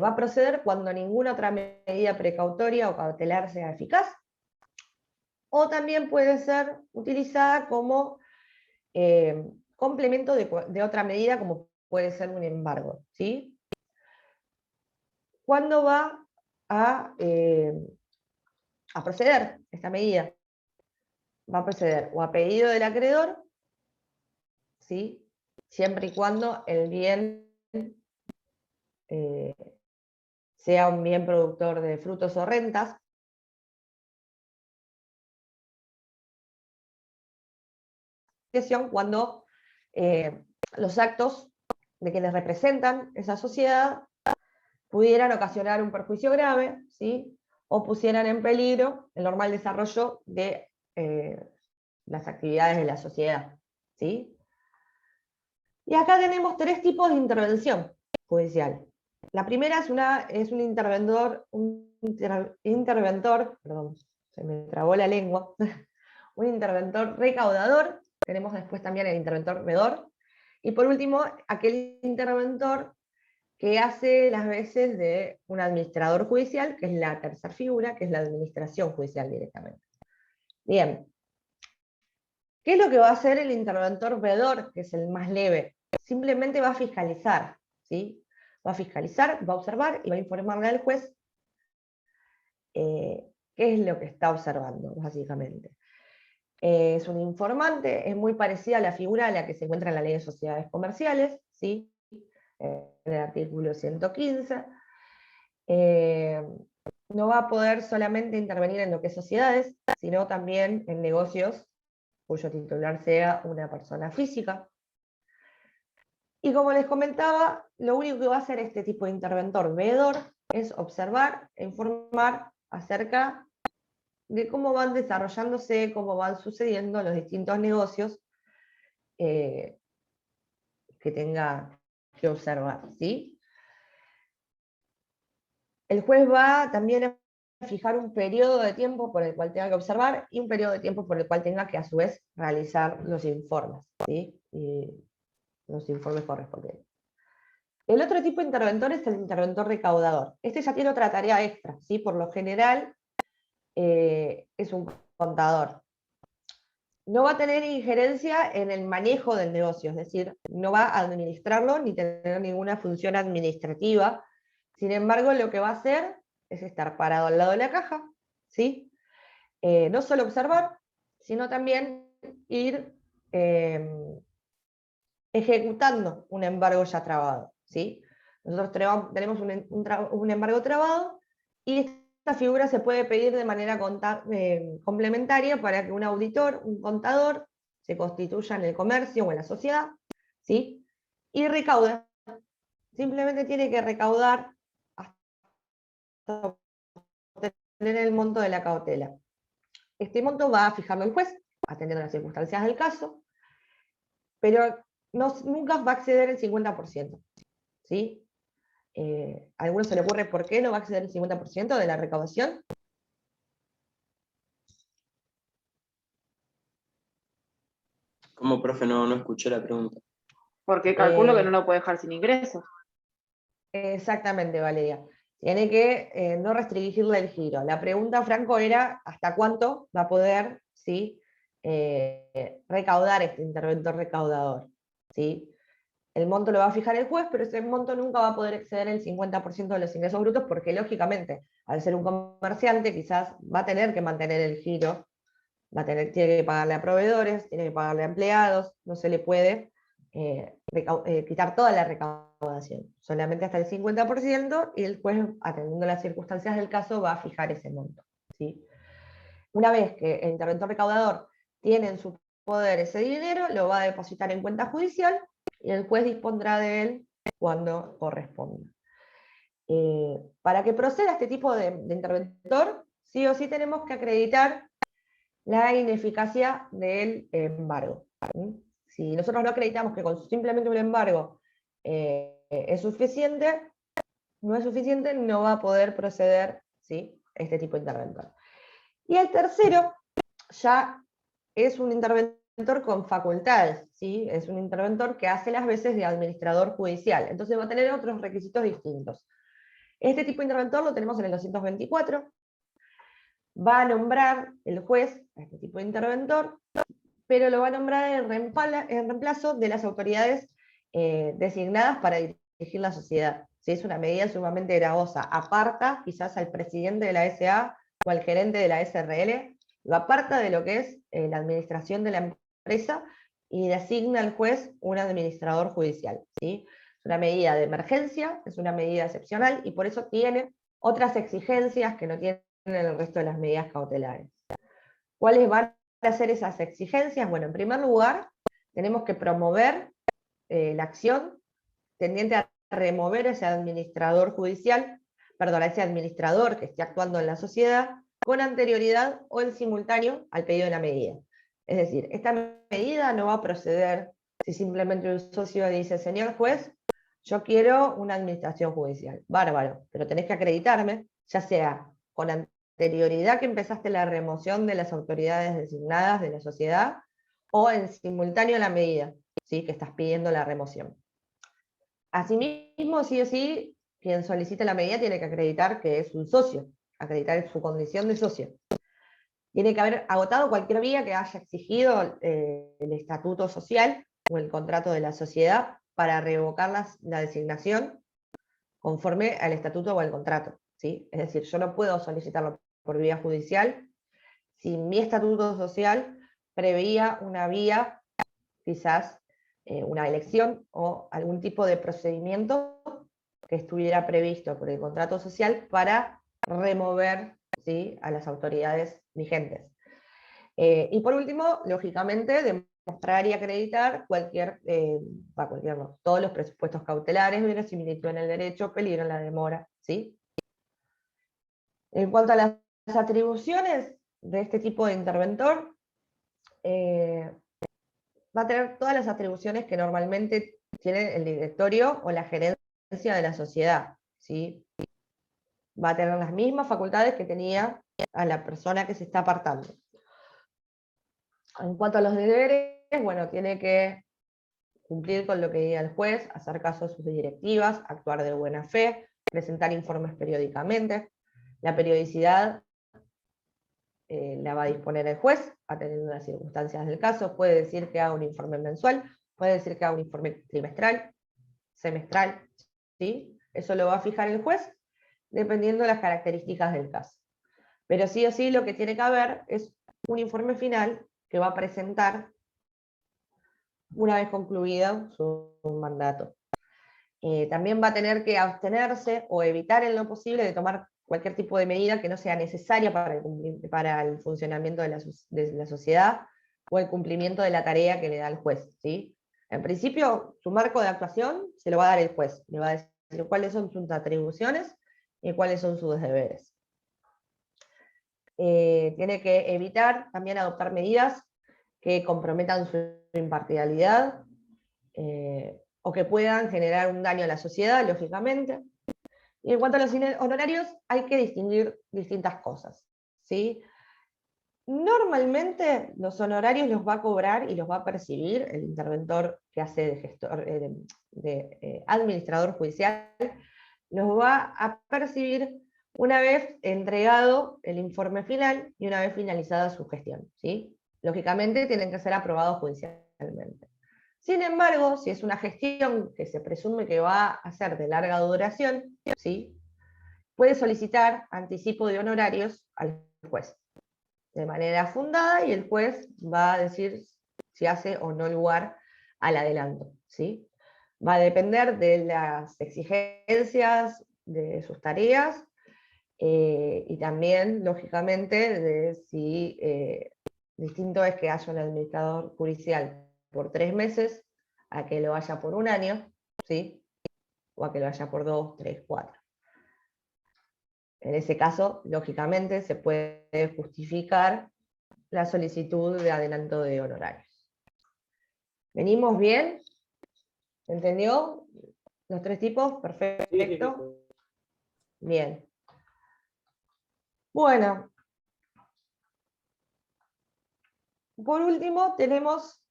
Va a proceder cuando ninguna otra medida precautoria o cautelar sea eficaz, o también puede ser utilizada como complemento de otra medida, como puede ser un embargo, ¿sí? ¿Cuándo va a proceder esta medida? Va a proceder o a pedido del acreedor, ¿sí? Siempre y cuando el bien sea un bien productor de frutos o rentas, cuando los actos de quienes representan esa sociedad pudieran ocasionar un perjuicio grave, ¿sí? O pusieran en peligro el normal desarrollo de las actividades de la sociedad, ¿sí? Y acá tenemos 3 tipos de intervención judicial. La primera es un interventor, perdón, se me trabó la lengua, un interventor recaudador, tenemos después también el interventor vedor, y por último, aquel interventor que hace las veces de un administrador judicial, que es la tercera figura, que es la administración judicial directamente. Bien. ¿Qué es lo que va a hacer el interventor vedor, que es el más leve? Simplemente va a fiscalizar, ¿sí? Va a fiscalizar, va a observar y va a informarle al juez qué es lo que está observando, básicamente. Es un informante, es muy parecida a la figura a la que se encuentra en la Ley de Sociedades Comerciales, ¿sí? En el artículo 115. No va a poder solamente intervenir en lo que es sociedades, sino también en negocios cuyo titular sea una persona física. Y como les comentaba, lo único que va a hacer este tipo de interventor veedor es observar e informar acerca de cómo van desarrollándose, cómo van sucediendo los distintos negocios que tenga que observar, ¿sí? El juez va también a fijar un periodo de tiempo por el cual tenga que observar y un periodo de tiempo por el cual tenga que a su vez realizar los informes, ¿sí? Y los informes correspondientes. El otro tipo de interventor es el interventor recaudador. Este ya tiene otra tarea extra, ¿sí? Por lo general es un contador. No va a tener injerencia en el manejo del negocio, es decir, no va a administrarlo ni tener ninguna función administrativa. Sin embargo, lo que va a hacer es estar parado al lado de la caja, ¿sí? No solo observar, sino también ir ejecutando un embargo ya trabado, ¿sí? Nosotros tenemos un embargo trabado y esta figura se puede pedir de manera complementaria para que un auditor, un contador, se constituya en el comercio o en la sociedad, ¿sí? Y recaude. Simplemente tiene que recaudar hasta obtener el monto de la cautela. Este monto va a fijarlo el juez, atendiendo las circunstancias del caso, pero nunca va a exceder el 50%. ¿Sí? ¿A alguno se le ocurre por qué no va a exceder el 50% de la recaudación? ¿Cómo, profe? No escuché la pregunta. Porque calculo que no lo puede dejar sin ingresos. Exactamente, Valeria. Tiene que no restringirle el giro. La pregunta, Franco, era ¿hasta cuánto va a poder, ¿sí? Recaudar este interventor recaudador? ¿Sí? El monto lo va a fijar el juez, pero ese monto nunca va a poder exceder el 50% de los ingresos brutos, porque lógicamente, al ser un comerciante, quizás va a tener que mantener el giro, tiene que pagarle a proveedores, tiene que pagarle a empleados, no se le puede quitar toda la recaudación, solamente hasta el 50%, y el juez, atendiendo las circunstancias del caso, va a fijar ese monto, ¿sí? Una vez que el interventor recaudador tiene en su poder ese dinero, lo va a depositar en cuenta judicial, y el juez dispondrá de él cuando corresponda. Para que proceda este tipo de interventor, sí o sí tenemos que acreditar la ineficacia del embargo. Si nosotros no acreditamos que con simplemente un embargo es suficiente, no va a poder proceder, ¿sí?, este tipo de interventor. Y el tercero ya es un interventor con facultades, ¿sí? Es un interventor que hace las veces de administrador judicial, entonces va a tener otros requisitos distintos. Este tipo de interventor lo tenemos en el 224, va a nombrar el juez a este tipo de interventor, pero lo va a nombrar en reemplazo de las autoridades designadas para dirigir la sociedad. ¿Sí? Es una medida sumamente gravosa. Aparta quizás al presidente de la SA o al gerente de la SRL, lo aparta de lo que es la administración de la empresa y designa al juez un administrador judicial. ¿Sí? Es una medida de emergencia, es una medida excepcional y por eso tiene otras exigencias que no tienen el resto de las medidas cautelares. ¿Cuáles van a ser esas exigencias? Bueno, en primer lugar, tenemos que promover la acción tendiente a remover a ese administrador judicial, perdón, a ese administrador que esté actuando en la sociedad con anterioridad o en simultáneo al pedido de la medida. Es decir, esta medida no va a proceder si simplemente un socio dice, señor juez, yo quiero una administración judicial. Bárbaro, pero tenés que acreditarme, ya sea con anterioridad que empezaste la remoción de las autoridades designadas de la sociedad o en simultáneo a la medida, ¿sí?, que estás pidiendo la remoción. Asimismo, sí o sí, quien solicita la medida tiene que acreditar que es un socio, acreditar su condición de socio. Tiene que haber agotado cualquier vía que haya exigido el estatuto social o el contrato de la sociedad para revocar la designación conforme al estatuto o al contrato, ¿sí? Es decir, yo no puedo solicitarlo por vía judicial si mi estatuto social preveía una vía, quizás una elección o algún tipo de procedimiento que estuviera previsto por el contrato social para remover, ¿sí?, a las autoridades vigentes. Y por último, lógicamente, demostrar y acreditar todos los presupuestos cautelares, verosimilitud en el derecho, peligro en la demora, ¿sí? En cuanto a las atribuciones de este tipo de interventor, va a tener todas las atribuciones que normalmente tiene el directorio o la gerencia de la sociedad, ¿sí? Va a tener las mismas facultades que tenía a la persona que se está apartando. En cuanto a los deberes, bueno, tiene que cumplir con lo que diga el juez, hacer caso a sus directivas, actuar de buena fe, presentar informes periódicamente. La periodicidad la va a disponer el juez, atendiendo las circunstancias del caso. Puede decir que haga un informe mensual, puede decir que haga un informe trimestral, semestral, ¿sí? Eso lo va a fijar el juez, dependiendo de las características del caso. Pero sí o sí lo que tiene que haber es un informe final que va a presentar una vez concluido su mandato. También va a tener que abstenerse o evitar en lo posible de tomar cualquier tipo de medida que no sea necesaria para el funcionamiento de la sociedad o el cumplimiento de la tarea que le da el juez, ¿sí? En principio, su marco de actuación se lo va a dar el juez, le va a decir cuáles son sus atribuciones y cuáles son sus deberes. Tiene que evitar también adoptar medidas que comprometan su imparcialidad o que puedan generar un daño a la sociedad, lógicamente. Y en cuanto a los honorarios, hay que distinguir distintas cosas, ¿sí? Normalmente los honorarios los va a cobrar y los va a percibir el interventor que hace de gestor, administrador judicial, los va a percibir una vez entregado el informe final y una vez finalizada su gestión, ¿sí? Lógicamente tienen que ser aprobados judicialmente. Sin embargo, si es una gestión que se presume que va a ser de larga duración, ¿sí?, puede solicitar anticipo de honorarios al juez de manera fundada y el juez va a decir si hace o no lugar al adelanto, ¿sí? Va a depender de las exigencias de sus tareas y también, lógicamente, de si distinto es que haya un administrador judicial por 3 meses a que lo haya por 1 año, ¿sí?, o a que lo haya por 2, 3, 4. En ese caso, lógicamente, se puede justificar la solicitud de adelanto de honorarios. ¿Venimos bien? ¿Entendió? ¿Los 3 tipos? Perfecto. Bien. Bueno. Por último, tenemos,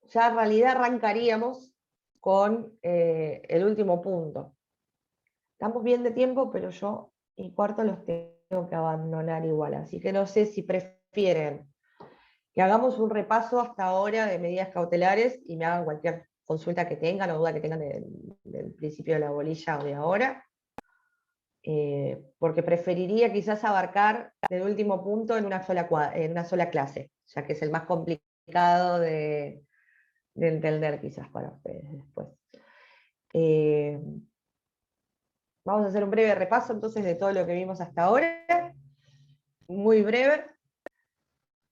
ya en realidad arrancaríamos con el último punto. Estamos bien de tiempo, pero yo y cuarto los tengo que abandonar igual, así que no sé si prefieren que hagamos un repaso hasta ahora de medidas cautelares y me hagan cualquier consulta que tengan o duda que tengan del principio de la bolilla o de ahora, porque preferiría quizás abarcar el último punto en una sola clase, ya que es el más complicado de entender quizás para ustedes después. Vamos a hacer un breve repaso entonces de todo lo que vimos hasta ahora, muy breve,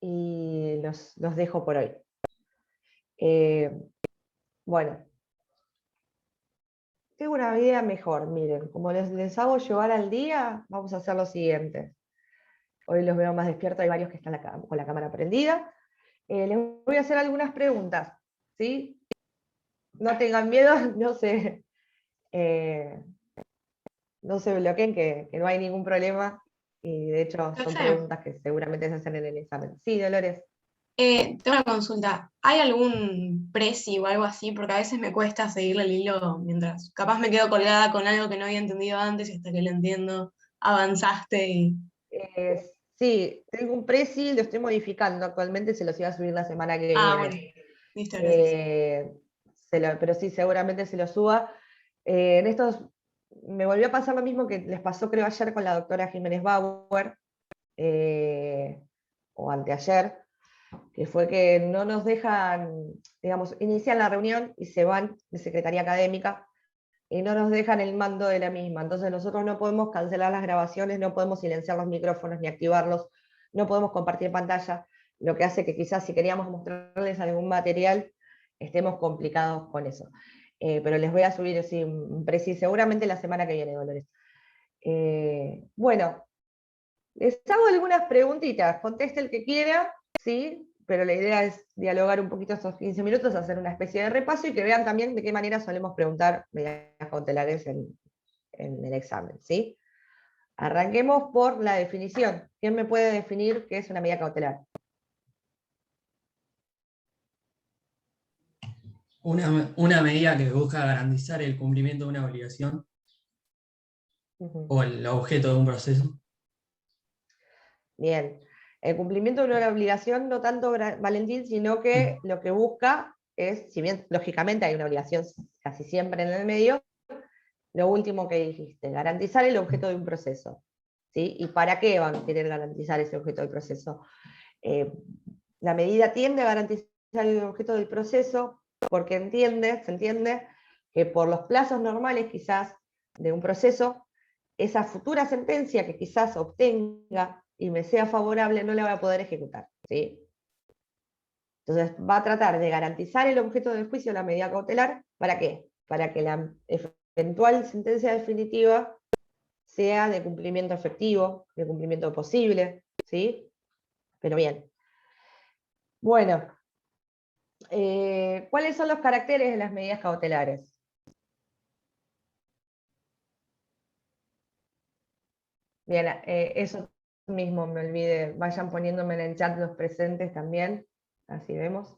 y los dejo por hoy. Bueno, tengo una idea mejor, miren, como les hago llevar al día, vamos a hacer lo siguiente. Hoy los veo más despiertos, hay varios que están con la cámara prendida. Les voy a hacer algunas preguntas, ¿sí? No tengan miedo, no se no se bloqueen, que no hay ningún problema, y de hecho son Profe. preguntas que seguramente se hacen en el examen. Sí, Dolores. Tengo una consulta. ¿Hay algún preci o algo así? Porque a veces me cuesta seguirle el hilo mientras capaz me quedo colgada con algo que no había entendido antes y hasta que lo entiendo, avanzaste y... Sí, tengo un presi, lo estoy modificando actualmente, se los iba a subir la semana que Ah, viene. bueno. Listo, gracias. Pero sí, seguramente se lo suba. En estos, me volvió a pasar lo mismo que les pasó creo ayer con la doctora Jiménez Bauer, o anteayer, que fue que no nos dejan, digamos, inician la reunión y se van de Secretaría Académica y no nos dejan el mando de la misma. Entonces nosotros no podemos cancelar las grabaciones, no podemos silenciar los micrófonos ni activarlos, no podemos compartir pantalla, lo que hace que quizás si queríamos mostrarles algún material estemos complicados con eso. Pero les voy a subir así un preciso, seguramente la semana que viene, Dolores. Bueno, les hago algunas preguntitas, conteste el que quiera, ¿sí? Pero la idea es dialogar un poquito estos 15 minutos, hacer una especie de repaso y que vean también de qué manera solemos preguntar medidas cautelares en el examen, ¿sí? Arranquemos por la definición. ¿Quién me puede definir qué es una medida cautelar? Una medida que busca garantizar el cumplimiento de una obligación o el objeto de un proceso. Bien. El cumplimiento de una obligación, no tanto, Valentín, sino que lo que busca es, si bien lógicamente hay una obligación casi siempre en el medio, lo último que dijiste, garantizar el objeto de un proceso. ¿Sí? ¿Y para qué van a querer garantizar ese objeto del proceso? La medida tiende a garantizar el objeto del proceso porque se entiende que por los plazos normales quizás de un proceso, esa futura sentencia que quizás obtenga y me sea favorable no la voy a poder ejecutar. ¿Sí? Entonces va a tratar de garantizar el objeto del juicio, la medida cautelar, ¿para qué? Para que la eventual sentencia definitiva sea de cumplimiento efectivo, de cumplimiento posible, ¿sí? Pero bien. Bueno, ¿cuáles son los caracteres de las medidas cautelares? Bien, eso mismo me olvidé, vayan poniéndome en el chat los presentes también, así vemos.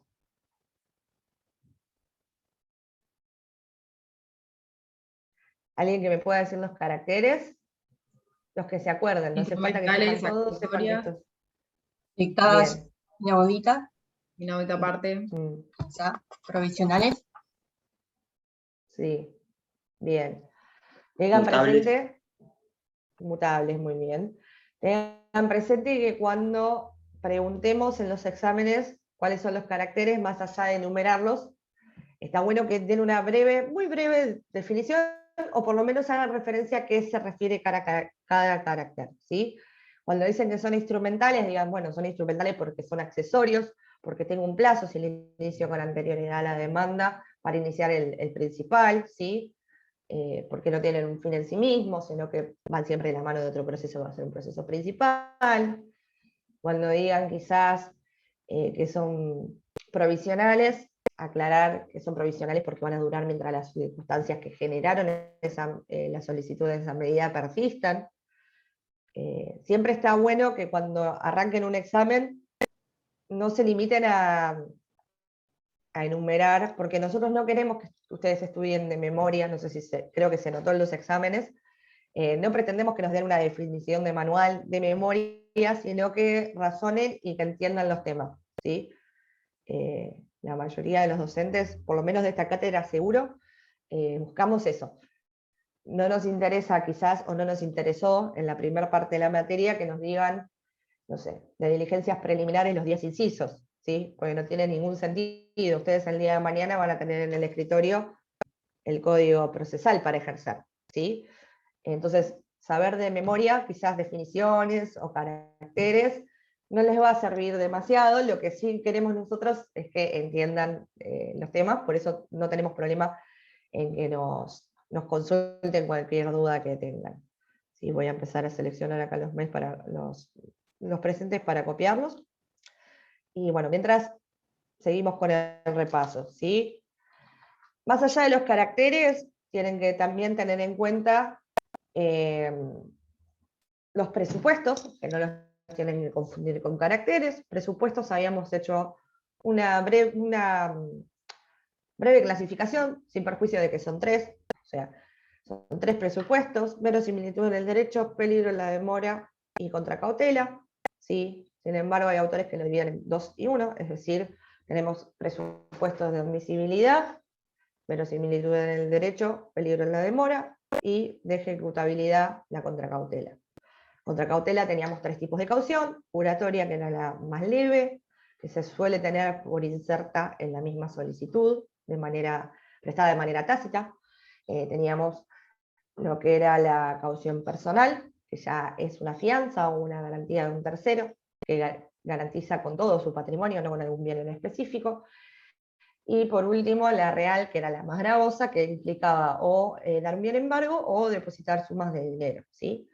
¿Alguien que me pueda decir los caracteres? Los que se acuerden, no hace falta que sepan Instrumentales, todos, sepan accesorias. estos. Dictadas Bien. inaudita, Inaudita parte. o sea, provisionales. Sí, bien. Tengan Mutables. presente, mutables, muy bien. Tengan presente que cuando preguntemos en los exámenes cuáles son los caracteres, más allá de enumerarlos, está bueno que den una breve, muy breve definición, o por lo menos hagan referencia a qué se refiere cada carácter, ¿sí? Cuando dicen que son instrumentales, digan, bueno, son instrumentales porque son accesorios, porque tengo un plazo, si le inicio con anterioridad a la demanda, para iniciar el principal, ¿sí? Porque no tienen un fin en sí mismo, sino que van siempre de la mano de otro proceso, va a ser un proceso principal. Cuando digan quizás que son provisionales, aclarar que son provisionales porque van a durar mientras las circunstancias que generaron la solicitud de esa medida persistan. Siempre está bueno que cuando arranquen un examen no se limiten a enumerar, porque nosotros no queremos que ustedes estudien de memoria, no sé si creo que se notó en los exámenes, no pretendemos que nos den una definición de manual de memoria, sino que razonen y que entiendan los temas, ¿sí? La mayoría de los docentes, por lo menos de esta cátedra seguro, buscamos eso. No nos interesa quizás, o no nos interesó en la primera parte de la materia que nos digan, no sé, de diligencias preliminares los 10 incisos, ¿sí? Porque no tiene ningún sentido. Ustedes el día de mañana van a tener en el escritorio el código procesal para ejercer, ¿sí? Entonces, saber de memoria, quizás definiciones o caracteres, no les va a servir demasiado. Lo que sí queremos nosotros es que entiendan los temas, por eso no tenemos problema en que nos consulten cualquier duda que tengan. ¿Sí? Voy a empezar a seleccionar acá los mails para los presentes para copiarlos. Y bueno, mientras seguimos con el repaso, ¿sí? Más allá de los caracteres, tienen que también tener en cuenta Los presupuestos, que no los tienen que confundir con caracteres. Presupuestos, habíamos hecho una breve clasificación, sin perjuicio de que son 3, o sea, son 3 presupuestos: verosimilitud en el derecho, peligro en la demora y contracautela. ¿Sí? Sin embargo, hay autores que lo dividen en 2 y 1, es decir, tenemos presupuestos de admisibilidad, verosimilitud en el derecho, peligro en la demora, y de ejecutabilidad, la contracautela. Contracautela teníamos 3 tipos de caución: juratoria, que era la más leve, que se suele tener por inserta en la misma solicitud, prestada de manera tácita. Teníamos lo que era la caución personal, que ya es una fianza o una garantía de un tercero, que garantiza con todo su patrimonio, no con algún bien en específico. Y por último, la real, que era la más gravosa, que implicaba o dar un bien en embargo o depositar sumas de dinero, ¿sí?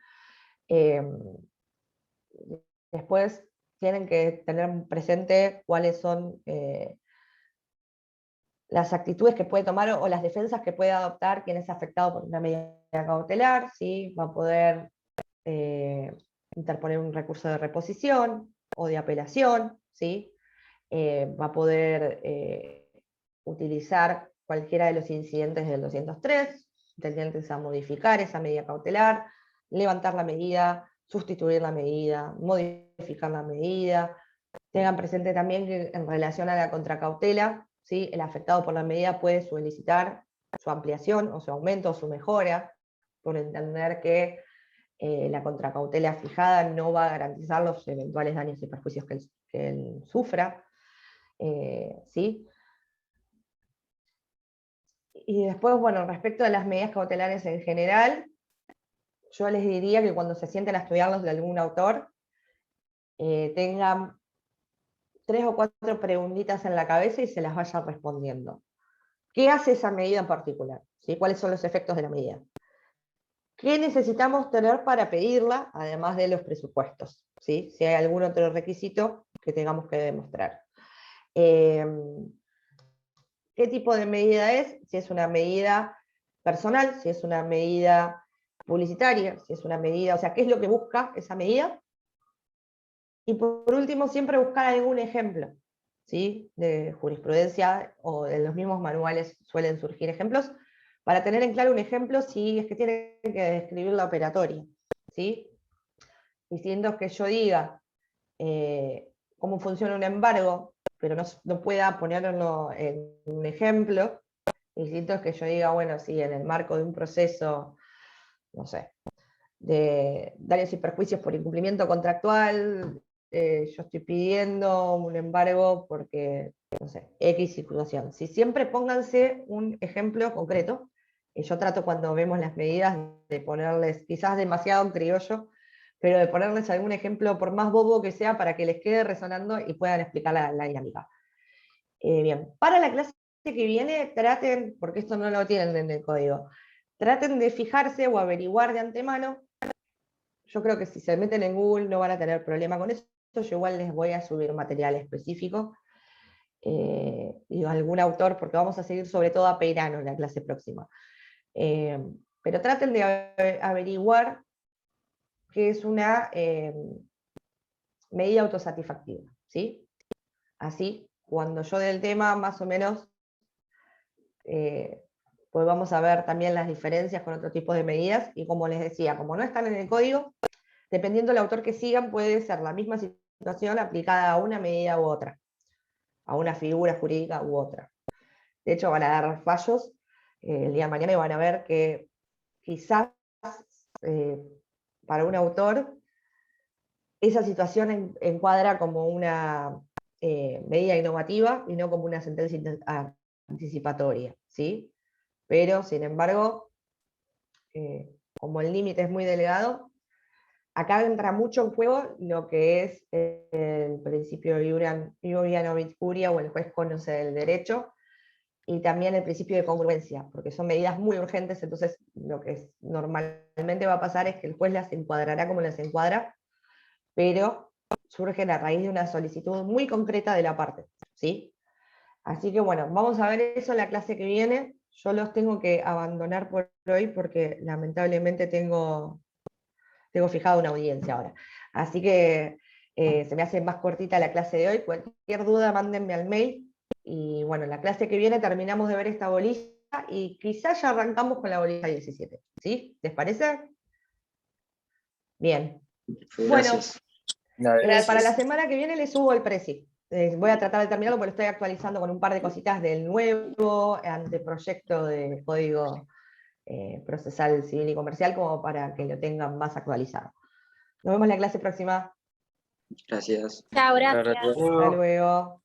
Después tienen que tener presente cuáles son las actitudes que puede tomar o las defensas que puede adoptar quien es afectado por una medida cautelar, ¿sí? Va a poder interponer un recurso de reposición o de apelación, ¿sí? Va a poder utilizar cualquiera de los incidentes del 203, tendientes a modificar esa medida cautelar, levantar la medida, sustituir la medida, modificar la medida. Tengan presente también que en relación a la contracautela, ¿sí? El afectado por la medida puede solicitar su ampliación o su aumento o su mejora, por entender que la contracautela fijada no va a garantizar los eventuales daños y perjuicios que él sufra. ¿Sí? Y después, bueno, respecto a las medidas cautelares en general, yo les diría que cuando se sienten a estudiarlos de algún autor, tengan 3 o 4 preguntitas en la cabeza y se las vayan respondiendo. ¿Qué hace esa medida en particular? ¿Sí? ¿Cuáles son los efectos de la medida? ¿Qué necesitamos tener para pedirla, además de los presupuestos? ¿Sí? Si hay algún otro requisito que tengamos que demostrar. ¿Qué tipo de medida es? Si es una medida personal, si es una medida publicitaria, si es una medida, o sea, ¿qué es lo que busca esa medida? Y por último, siempre buscar algún ejemplo, ¿sí? De jurisprudencia o de los mismos manuales suelen surgir ejemplos, para tener en claro un ejemplo si es que tienen que describir la operatoria, ¿sí? Diciendo que yo diga cómo funciona un embargo, pero no pueda ponerlo en un ejemplo. Distinto es que yo diga, bueno, sí, en el marco de un proceso, no sé, de daños y perjuicios por incumplimiento contractual, yo estoy pidiendo un embargo porque, no sé, X situación. Si siempre pónganse un ejemplo concreto, y yo trato cuando vemos las medidas de ponerles, quizás demasiado criollo, pero de ponerles algún ejemplo, por más bobo que sea, para que les quede resonando y puedan explicar la dinámica. Bien, para la clase que viene, traten, porque esto no lo tienen en el código, traten de fijarse o averiguar de antemano. Yo creo que si se meten en Google no van a tener problema con eso. Yo igual les voy a subir material específico, y algún autor, porque vamos a seguir sobre todo a Peirano en la clase próxima. Pero traten de averiguar qué es una medida autosatisfactiva, ¿sí? Así, cuando yo dé el tema, más o menos, pues vamos a ver también las diferencias con otro tipo de medidas, y como les decía, como no están en el código, dependiendo del autor que sigan, puede ser la misma situación aplicada a una medida u otra, a una figura jurídica u otra. De hecho, van a dar fallos el día de mañana y van a ver que quizás para un autor esa situación encuadra como una medida innovativa y no como una sentencia anticipatoria, ¿sí? Pero, sin embargo, como el límite es muy delgado, acá entra mucho en juego lo que es el principio de iuria novit curia, o el juez conoce del derecho, y también el principio de congruencia, porque son medidas muy urgentes. Entonces lo que normalmente va a pasar es que el juez las encuadrará como las encuadra, pero surgen a raíz de una solicitud muy concreta de la parte, ¿sí? Así que bueno, vamos a ver eso en la clase que viene. yo los tengo que abandonar por hoy porque lamentablemente tengo fijada una audiencia ahora. Así que se me hace más cortita la clase de hoy. Cualquier duda, mándenme al mail. Y bueno, la clase que viene terminamos de ver esta bolilla y quizás ya arrancamos con la bolilla 17. ¿Sí? ¿Les parece? Bien. Gracias. Bueno, para la semana que viene les subo el presi. Voy a tratar de terminarlo porque lo estoy actualizando con un par de cositas del nuevo anteproyecto de código procesal civil y comercial como para que lo tengan más actualizado. Nos vemos en la clase próxima. Gracias. Chao, gracias. Hasta luego.